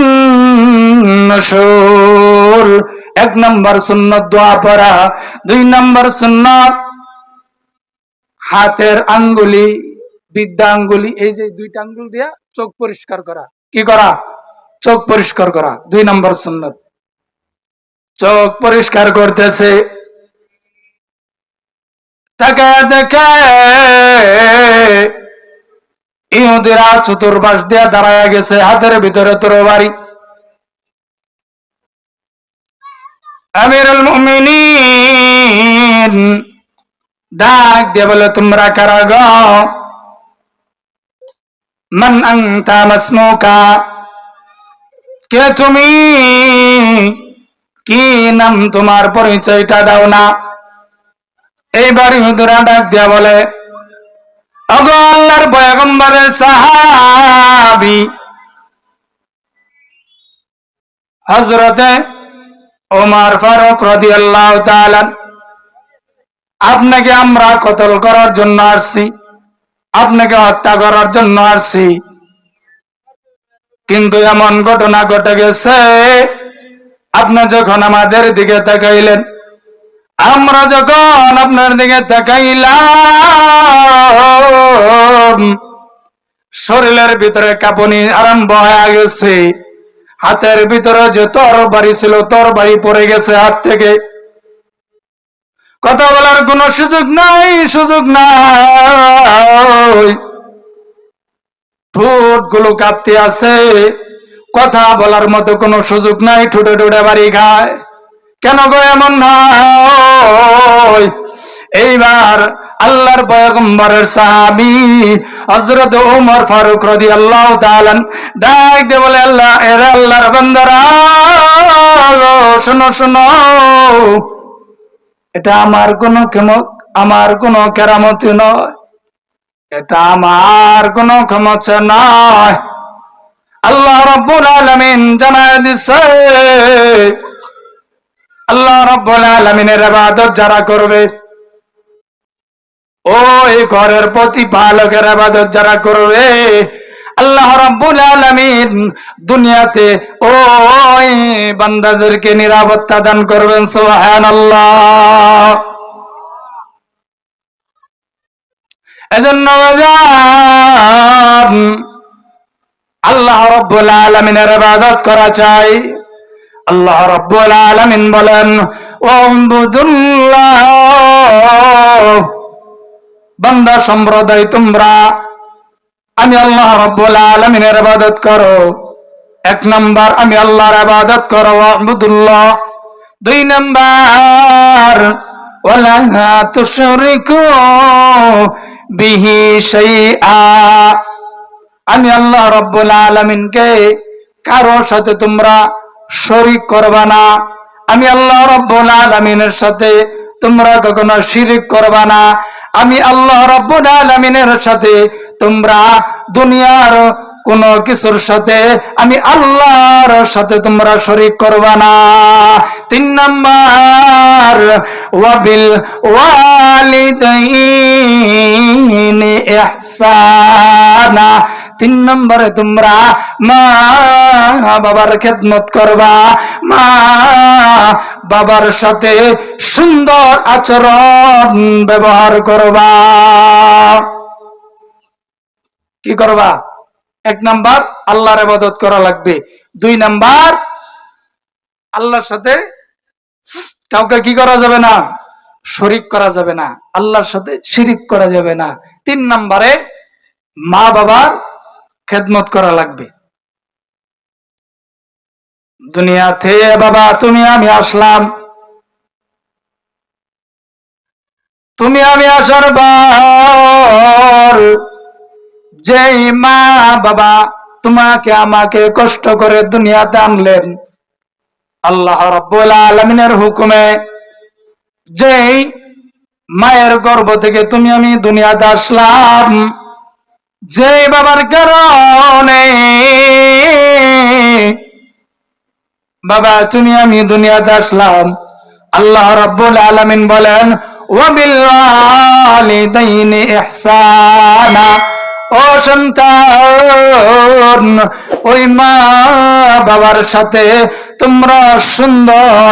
নুশুর। এক নম্বর সুন্নাত দোয়া পড়া। দুই নম্বর সুন্নাত হাতের আঙ্গুলি, বিদ্যা আঙ্গুলি, এই যে দুইটা আঙ্গুল দিয়া চোখ পরিষ্কার করা। কি করা? চোখ পরিষ্কার করা। দুই নম্বর সুন্নাত। চোখ পরিষ্কার করতেছে, তাকায় দেখে ইহুদিরা চতুর্পাশ দিয়া দাঁড়ায় গেছে, হাতের ভিতরে তরবারি। আমিরুল মুমিনিন ডাক দিয়ে বলে, তোমরা কারা গো? মান আনতা মাসমুকা, কে তুমি? কি নাম তোমার? পরিচয়টা দাও না। এইবার ইহুদিরা ডাক দিয়া বলে, ওগো আল্লাহর পয়গম্বরের সাহাবী হযরতে ওমর ফারুক রাদিয়াল্লাহু তাআলা, আপনাকে আমরা কতল করার জন্য আসছি, আপনাকে হত্যা করার জন্য আসছি, কিন্তু এমন ঘটনা ঘটে গেছে, আপনি যখন আমাদের দিকে তাকাইলেন, আমরা যখন আপনার দিকে তাকাইলাম, শরীরের ভিতরে কাঁপুনি আরম্ভ হয়ে গেছে, হাতের ভিতরে যে তরবারি ছিল তরবারি পড়ে গেছে হাত থেকে, কথা বলার কোনো সুযোগ নাই, সুযোগ নাই, ঠোঁট গুলো কাঁপতে আছে, কথা বলার মতো কোনো সুযোগ নাই, ঠোঁটে ঠোঁটে বাড়ি খায়। কেন গো এমন নয়? এইবার আল্লাহর পয়গম্বরের সাহাবী হযরত ওমর ফারুক রাদিয়াল্লাহু তাআলা ডাক দিয়ে বলে, আল্লাহ এর আল্লাহর বান্দারা, শোনো শোনো, এটা আমার কোনো কেরামতি নয়, এটা আমার কোনো ক্ষমতা নয়। আল্লাহ রাব্বুল আলামিন জানায় দিছে, আল্লাহ রাব্বুল আলামিনের ইবাদত যারা করবে, ওই ঘরের প্রতিপালকের ইবাদত যারা করবে, আল্লাহ রাব্বুল আলামিন দুনিয়াতে ওই বান্দাদেরকে নিরাপত্তা দান করবেন। সুবহানাল্লাহ। এজন্য আল্লাহ রাব্বুল আলামিনের ইবাদত করা চাই। আল্লাহ রাব্বুল আলামিন বলেন, ওয়াবুদুল্লাহ, বান্দা সম্প্রদায় তোমরা আমি আল্লাহ রাব্বুল আলামিনের ইবাদত করো। এক নাম্বার আমি আল্লাহর ইবাদত করো, ওয়াবুদুল্লাহ। দুই নাম্বার ওয়ালা তুশরিকু বিহি শাইআ, আমি আল্লাহ রাব্বুল আলামিনকে কারো সাথে তোমরা শরীক করবা না, আমি আল্লাহ রাব্বুল আলামিনের সাথে তোমরা কখনো শিরক করবা না, আমি আল্লাহ রাব্বুল আলামিনের সাথে তোমরা দুনিয়ার কোন কিছুর সাথে আমি আল্লাহর সাথে তোমরা শরীক করবা না। তিন নাম্বার ওয়াবিল ওয়ালিদাইনি ইহসানা, তিন নম্বরে তোমরা মা বাবার খেদমত করবা, মা বাবার সাথে সুন্দর আচরণ ব্যবহার করবা। কি করবা? এক নাম্বার আল্লাহর ইবাদত করা লাগবে, দুই নাম্বার আল্লাহর সাথে কাউকে কি করা যাবে না, শরীক করা যাবে না, আল্লাহর সাথে শিরিক করা যাবে না। তিন নাম্বারে মা বাবার খেদমত করা লাগবে। দুনিয়াতে বাবা তুমি আমি আসলাম, তুমি আমি আসার পর যেই মা বাবা তোমাকে আমাকে কষ্ট করে দুনিয়াতে আনলেন, আল্লাহ রাব্বুল আলামিনের হুকুমে যেই মায়ের গর্ভ থেকে তুমি আমি দুনিয়াতে আসলাম, যেই বাবার কারণে বাবা তুমি আমি দুনিয়াতে আসলাম, আল্লাহ রাব্বুল আলামিন বলেন ওয়াবিল ওয়ালিদাইনি ইহসানা, ও সন্তান ওই মা বাবার সাথে তোমরা সুন্দর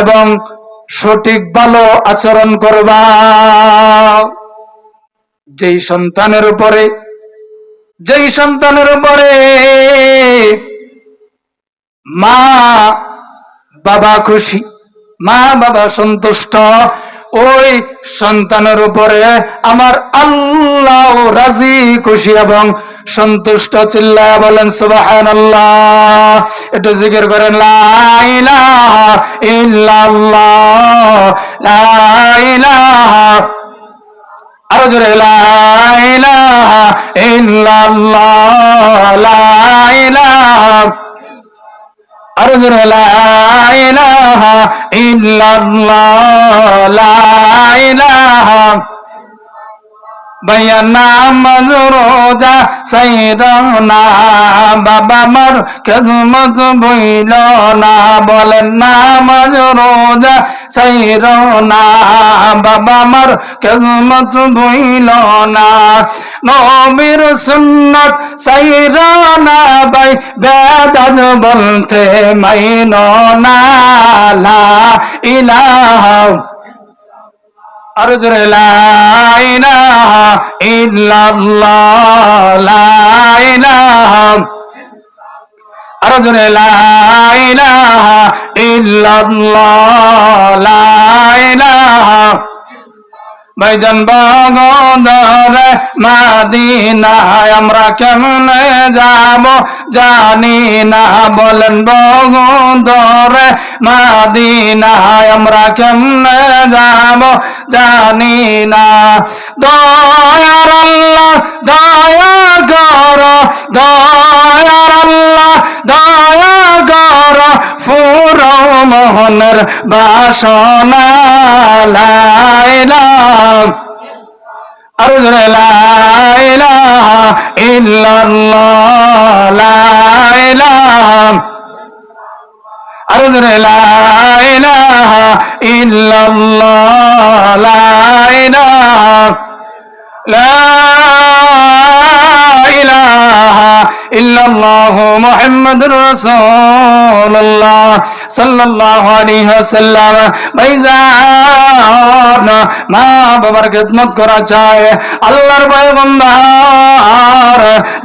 এবং সঠিক ভালো আচরণ করবা। যেই সন্তানের উপরে মা বাবা খুশি, মা বাবা সন্তুষ্ট, ওই সন্তানের উপরে আমার আল্লাহ রাজি খুশি এবং সন্তুষ্ট। চিল্লায়া বলেন সুবহানাল্লাহ। একটু জিকির করেন লা ইলাহা ইল্লাল্লাহ, লা ইলাহা, আরো জোরে লা ইলাহা ইল্লাল্লাহ, লা ইলাহা, আরো জোরে লা ইলাহা ইল্লাল্লাহ, লা ইলাহা, ভাইয়া নামাজ রোজা সাইর না, বাবা মার খেদমত ভুইল না। বলেন নামাজ রোজা সাইর না, বাবা মার খেদমত ভুইল না। নবীর সুন্নাত সাইর না ভাই, বেদাত বলতে মাইন না। লা ইলাহা আর জোরে লা ইলাহা ইল্লাল্লাহ, লা ইলাহা আর জোরে লা ইলাহা ইল্লাল্লাহ, লা ইলাহা। ভাইজান বাগদরে মাদিনায় আমরা কেমনে যাব জানি না। বলেন বাগদরে মাদিনায় আমরা কেমনে যাব জানি না। দয়ার আল্লাহ দয়া কর, দয়ার আল্লাহ দয়া কর, ফুরো মোহনের বাসনা। লা ইলাহা আর জোরে লা ইলাহা ইল্লাল্লাহ, লা ইলাহা আর জোরে লা ইলাহা ইল্লাল্লাহ, লা ইলাহা লা ইলাহা ইল্লাল্লাহু মুহাম্মাদুর রাসূলুল্লাহ সাল্লাল্লাহু আলাইহি ওয়াসাল্লাম। ভাইজান মা বাবার খেদমত করা চায় আল্লাহর পয়গম্বর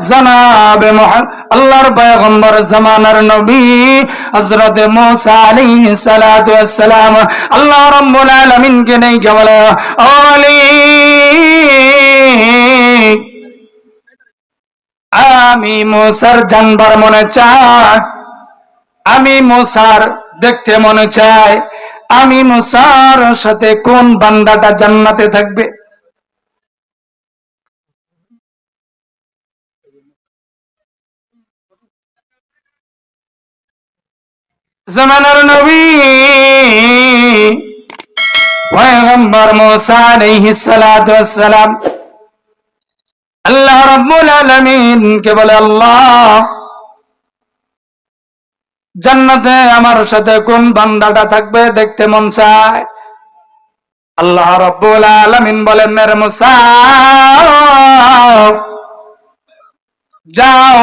জনাবে মুহাম্মদ, আল্লাহর পয়গম্বর জামানার নবী হযরত মুসা আলাইহিস সালাতু ওয়াস সালাম আল্লাহ রাব্বুল আলামিন কে নেই কে বলে ওলি আমি মুসার জানবার মনে চায়, আমি মুসার দেখতে মনে চায়, আমি মুসার সাথে কোন বান্দাটা জান্নাতে থাকবে। জামানার নবী পয়গম্বর মুসা আলাইহিস সালাতু ওয়াস সালাম আল্লাহ রাব্বুল আলামিন কে বলে আল্লাহ জান্নাতে আমার সাথে কোন বান্দাটা থাকবে দেখতে মন চায়। আল্লাহ রাব্বুল আলামিন বলেন মেরে মুসা যাও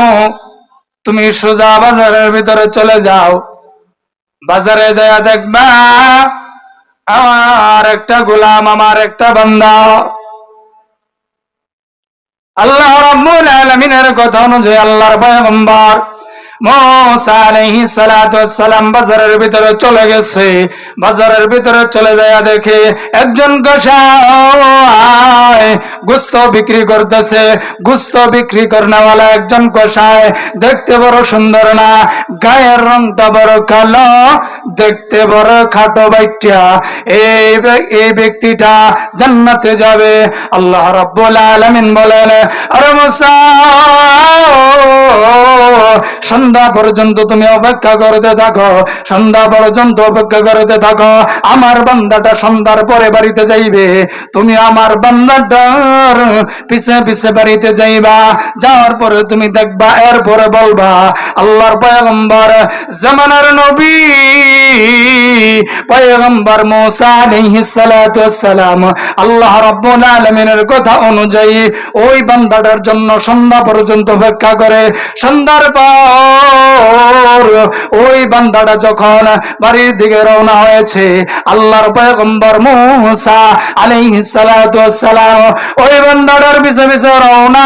তুমি সোজা বাজারের ভিতরে চলে যাও, বাজারে যায় দেখবা আমার একটা গোলাম, আমার একটা বান্দা। আল্লাহ রাব্বুল আলামিনের কথা অনুযায়ী আল্লাহর পয়গম্বর মুসা আলাইহিস সালাতু ওয়াস সালাম বাজারের ভিতরে চলে গেছে। বাজারের ভিতরে চলে যায় দেখে একজন কসাই গোশত বিক্রি করতেছে। গোশত বিক্রি করনেওয়ালা একজন কসাই, দেখতে বড় সুন্দর না, গায়ের রংটা বড় কালো, দেখতে বড় খাটো বাইটা। এই ব্যক্তিটা জান্নাতে যাবে। আল্লাহ রাব্বুল আলামিন বলেন আরে মুসা সন্ধ্যা পর্যন্ত তুমি অপেক্ষা করতে থাকো, সন্ধ্যা পর্যন্ত অপেক্ষা করতে থাকো। আমার বান্দাটা সন্ধ্যার পরে বাড়িতে যাইবে, তুমি আমার বান্দাটার পিছে পিছে বাড়িতে যাইবা। যাওয়ার পরে তুমি দেখবা, এরপরে বলবা আল্লাহর পয়গম্বর জামানার নবী পয়গম্বর মুসা আলাইহিস সালাতু ওয়াস সালাম আল্লাহ রাব্বুল আলামিনের কথা অনুযায়ী ওই বান্দাটার জন্য সন্ধ্যা পর্যন্ত অপেক্ষা করে। সন্ধ্যার পর ওই বান্দাটা যখন বাড়ির দিকে রওনা হয়েছে, আল্লাহর পয়গম্বর মুসা আলাইহিস সালাতু ওয়াস সালাম ওই বান্দাটার পিছে পিছে রওনা।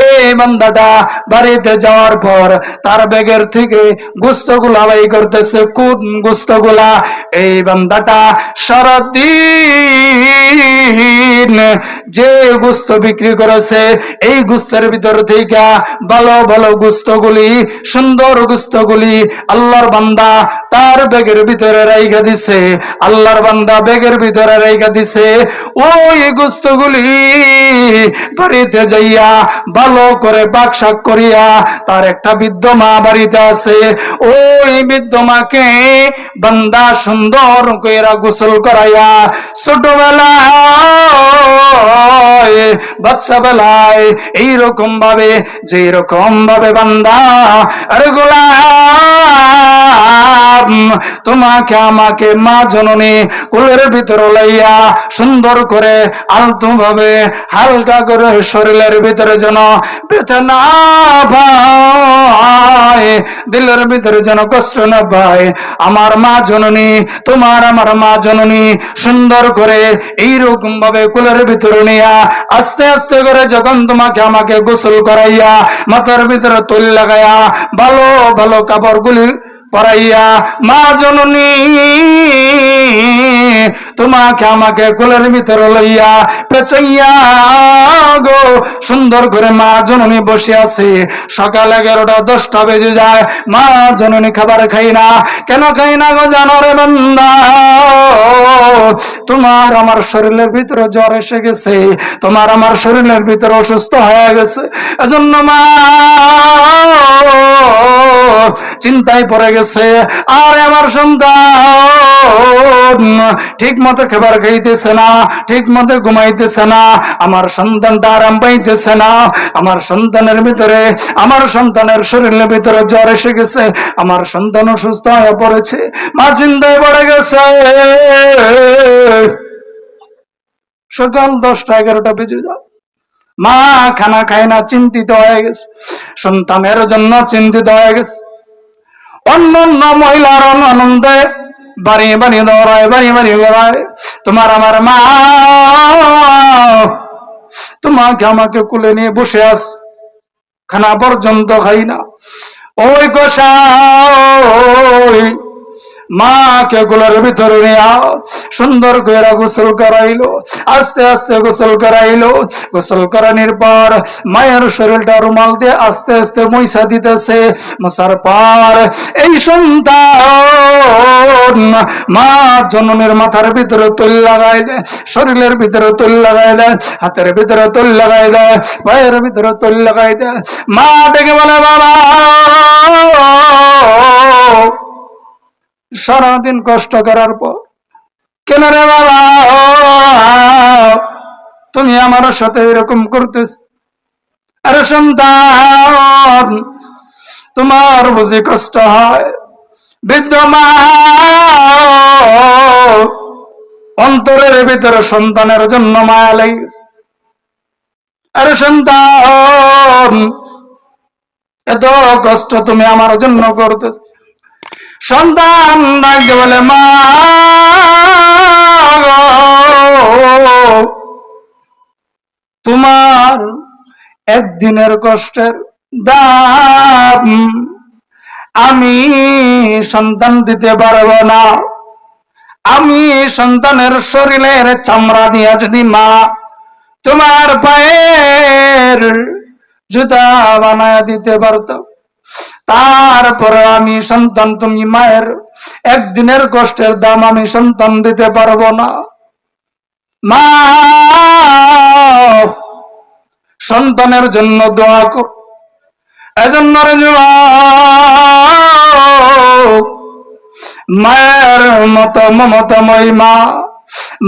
এই বান্দাটা বাড়িতে যাওয়ার পর তার ব্যাগের থেকে গোশতগুলা বাই করতেছে। কোন গোশতগুলা? এই বান্দাটা সারাদিন যে গোশত বিক্রি করেছে এই গোশতের ভিতর থেকে ভালো ভালো গোশতগুলি, সুন্দর গোশতগুলি আল্লাহর বান্দা তার ব্যাগের ভিতরে রাইখা দিছে। আল্লাহর বান্দা ব্যাগের ভিতরে রাইখা দিছে। ওই গোশতগুলি বাড়িতে যাইয়া ভালো করে বাকশাক করিয়া তার একটা বৃদ্ধ মা বাড়িতে আছে। ওই বৃদ্ধ মাকে বান্দা সুন্দর কইরা গোসল করাইয়া ছোটবেলায় বাচ্চা বেলায় এইরকম ভাবে, যে রকম ভাবে বান্দা আরে গোলাম তোমাকে আমাকে মা জননী কোলের ভিতর লইয়া সুন্দর করে আলতু ভাবে হালকা করে শরীরের ভিতরে যেন ব্যথা না পায়, দিলের ভিতরে যেন কষ্ট না পায়, আমার মা জননী তোমার আমার মা জননী সুন্দর করে এইরকম ভাবে কোলের ভিতরে নিয়া আস্তে আস্তে করে যখন তোমাকে আমাকে গোসল করাইয়া মাথার ভিতরে তৈল লাগাইয়া ভালো ভালো কাপড়গুলি পরাইয়া মা জননী তোমাকে আমাকে কোলের ভিতরে লইয়া পেঁচাইয়া গো সুন্দর করে মা জননী বসে আছে। সকাল 11টা 10টা বেজে যায়, মা জননী খাবার খাই না। কেন খাই না গো জানো রে বান্দা? তোমার আমার শরীরের ভিতরে জ্বর এসে গেছে, তোমার আমার শরীরের ভিতরে অসুস্থ হয়ে গেছে, এজন্য মা চিন্তায় পড়ে গেছে। আর আমার সন্তান ঠিক মতো খাবার খাইতেছে না, ঠিক মতো ঘুমাইতেছে না, আমার সন্তানটা আরাম পাইতেছে না, আমার সন্তানের ভিতরে আমার সন্তানের শরীরের ভিতরে জ্বর এসে গেছে, আমার সন্তান অসুস্থ হয়ে পড়েছে। মা চিন্তায় পড়ে গেছে। সকাল 10টা 11টা বেজে যায়, মা খানা খায় না, চিন্তিত হয়ে গেছে, সন্তানের জন্য চিন্তিত হয়ে গেছে। অন্য অন্য মহিলার আনন্দে বাড়ি বাড়ি দৌড়ায়, বাড়ি বাড়ি দৌড়ায়, তোমার আমার মা তোমাকে আমাকে কুলে নিয়ে বসে আস, খানা পর্যন্ত খাই না। ওই গোসাই মাকে গোলার ভিতরে নিয়ে সুন্দর করে গোসল করাইলো, আস্তে আস্তে গোসল করাইলো। গোসল করানোর পর মায়ের শরীরটা রুমাল দিয়ে আস্তে আস্তে মইসা দিতেছে। মশার পর এই সন্তান মা জননের মাথার ভিতরে তৈল লাগাই দেয়, শরীরের ভিতরে তৈল লাগাই দেয়, হাতের ভিতরে তৈল লাগাই দেয়, পায়ের ভিতরে তৈল লাগাই দেয়। মা ডেকে বলে বাবা সারাদিন কষ্ট করার পর কেন রে বাবা তুমি আমার সাথে এরকম করতেছ? আরে সন্তান তোমার বুঝি কষ্ট হয়? বৃদ্ধ মা অন্তরের ভিতরে সন্তানের জন্য মায়া লেগেছে। আরে সন্তান এত কষ্ট তুমি আমার জন্য করতেছ? সন্তান ডাকতে বলে মা তোমার একদিনের কষ্টের দাম আমি সন্তান দিতে পারবো না। আমি সন্তানের শরীরের চামড়া দিয়া যদি মা তোমার পায়ের জুতা বানায় দিতে পারতাম, তারপরে আমি সন্তান, তুমি মায়ের একদিনের কষ্টের দাম আমি সন্তান দিতে পারবো না। মা সন্তানের জন্য দোয়া কর। এজন্য মায়ের মতো মমতাময়ী মা,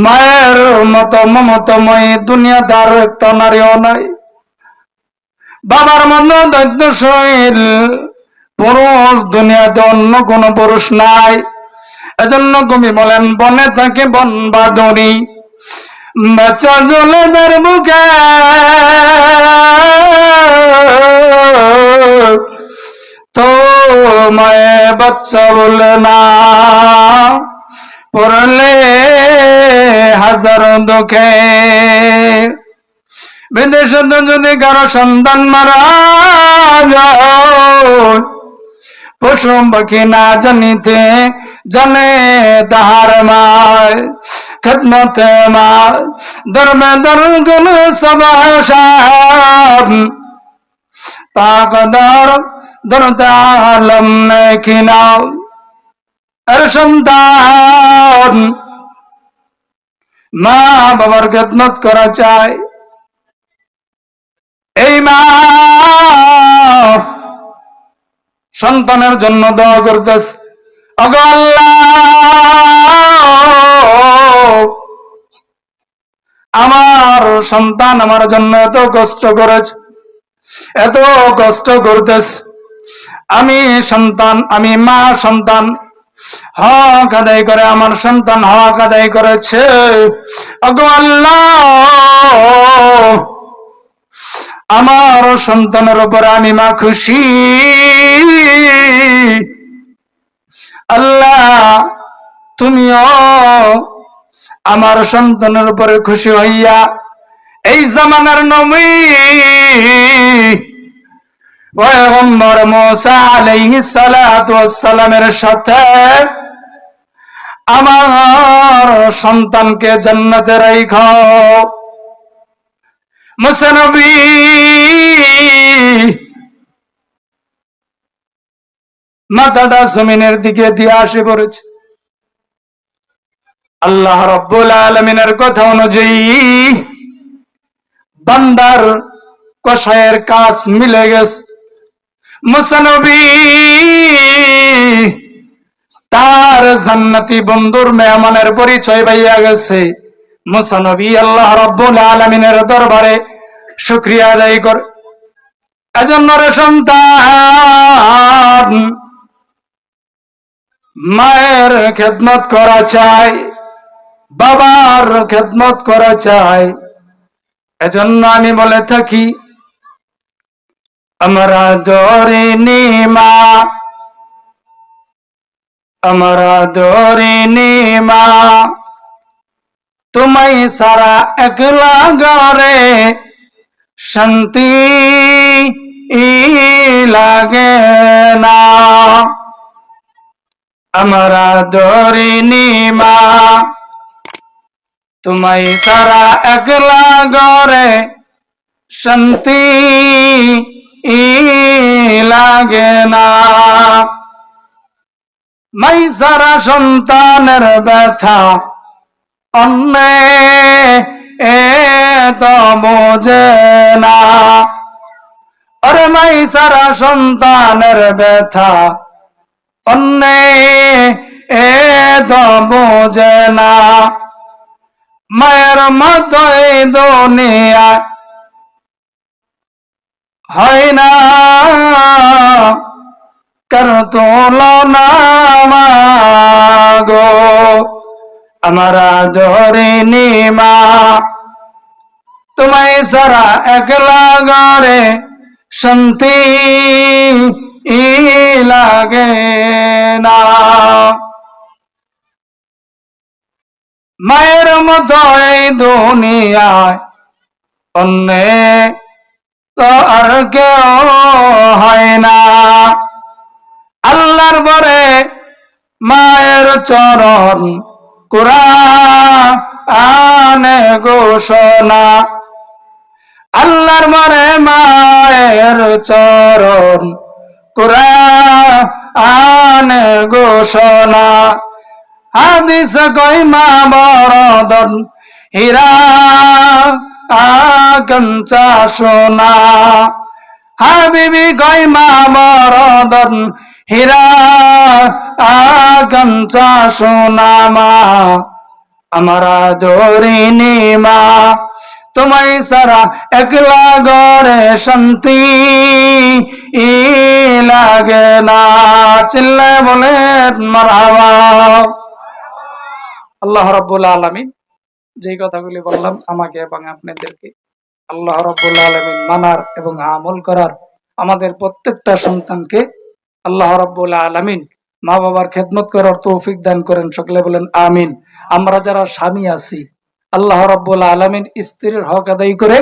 মায়ের মতো মমতাময়ী দুনিয়াদার একটা নারীও নাই। বাবার মতো দায়িত্বশীল পুরুষ দুনিয়াতে অন্য কোন পুরুষ নাই। এজন্য কবি বলেন বনে থাকে বন বাদরি, বাচ্চা জলে তার মুখে তো মায়ে বাচ্চা বলে না, পড়লে হাজার দুঃখে। বিদেশে যদি কারো সন্তান মারা যায়, পশু পাখি না জানিতে জানে তাহার মায়, খেদমতে মা ধর্মে দরগুন সবাসাব তাকদার দরতে আলম নেখিনাও। আর সন্তান মা বাবার খেদমত করা চায়, এই মা সন্তানের জন্য দোয়া করতেছে, ওগো আল্লাহ, আমার সন্তান আমার জন্য এত কষ্ট করেছে, এত কষ্ট করতেছে, আমি সন্তান, আমি মা সন্তান হক আদায় করে আমার সন্তান হক আদায় করেছে। ওগো আল্লাহ, আমার সন্তানের উপর আমি মা খুশি। আল্লাহ, তুমিও আমার সন্তানের উপরে খুশি হইয়া এই জামানার নবী পয়গম্বর মুসা আলাইহিস সালাতু ওয়াস সালামের সাথে আমার সন্তানকে জান্নাতে রাখো। মুসা নবী মাথাটা জমিনের দিকে দিয়ে আসে পড়েছে। আল্লাহ রাব্বুল আলামিনের কথা অনুযায়ী বান্দার কষায়ের কাজ মিলে গেছে। মুসা নবী তার জান্নাতি বন্ধুর মেহমানের পরিচয় পাইয়া গেছে। মুসা নবী আল্লাহ রাব্বুল আলামিনের দরবারে শুকরিয়া আদায় করে। এজন্য রে সন্তান, মায়ের খেদমত করা চাই, বাবার খেদমত করা চাই। এজন্য আমি বলে থাকি, আমার আদরিনী মা, আমার আদরিনী মা, তোমায় সারা একলা ঘরে শান্তি লাগে না। আমার আদরিনী মা, তোমায় সারা একলা ঘরে শান্তি লাগে না। মাই সারা সন্তানের ব্যথা অন্য তো বোঝে না। আরে মাই সারা সন্তানের ব্যথা অন্য তো বোঝে না। মায়ের মতোই দুনিয়া হয় না কার তুলনা গো। আমার আদরিনী মা, তোমায় সারা একলা ঘরে শান্তি লাগে না। মায়ের মতো এই দুনিয়ায় অন্য তো আর কেউ হয় না। আল্লাহর পরে মায়ের চরণ কুরআনে ঘোষণা। আল্লাহর পরে মায়ের চরণ কুরআনে ঘোষণা। হাদিস কই মা বরদন হীরা কাঞ্চা সোনা। হাবিবি কই মা বরদন হীরা কাঞ্চা সোনা। মা আমার আদরিনী মা, তোমায় সারা একলা ঘরে শান্তি লাগে না। চিল্লায় বলেন মারহাবা। আল্লাহ রাব্বুল আলামিন যেই কথাগুলি বললাম আমাকে এবং আপনাদেরকে আল্লাহ রাব্বুল আলামিন মানার এবং আমল করার আমাদের প্রত্যেকটা সন্তানকে আল্লাহ রাব্বুল আলামিন মা বাবার খেদমত করার তৌফিক দান করেন। সকলে বলেন আমিন। আমরা যারা স্বামী আছি, আল্লাহ রাব্বুল আলামিন স্ত্রীর হক আদায় করে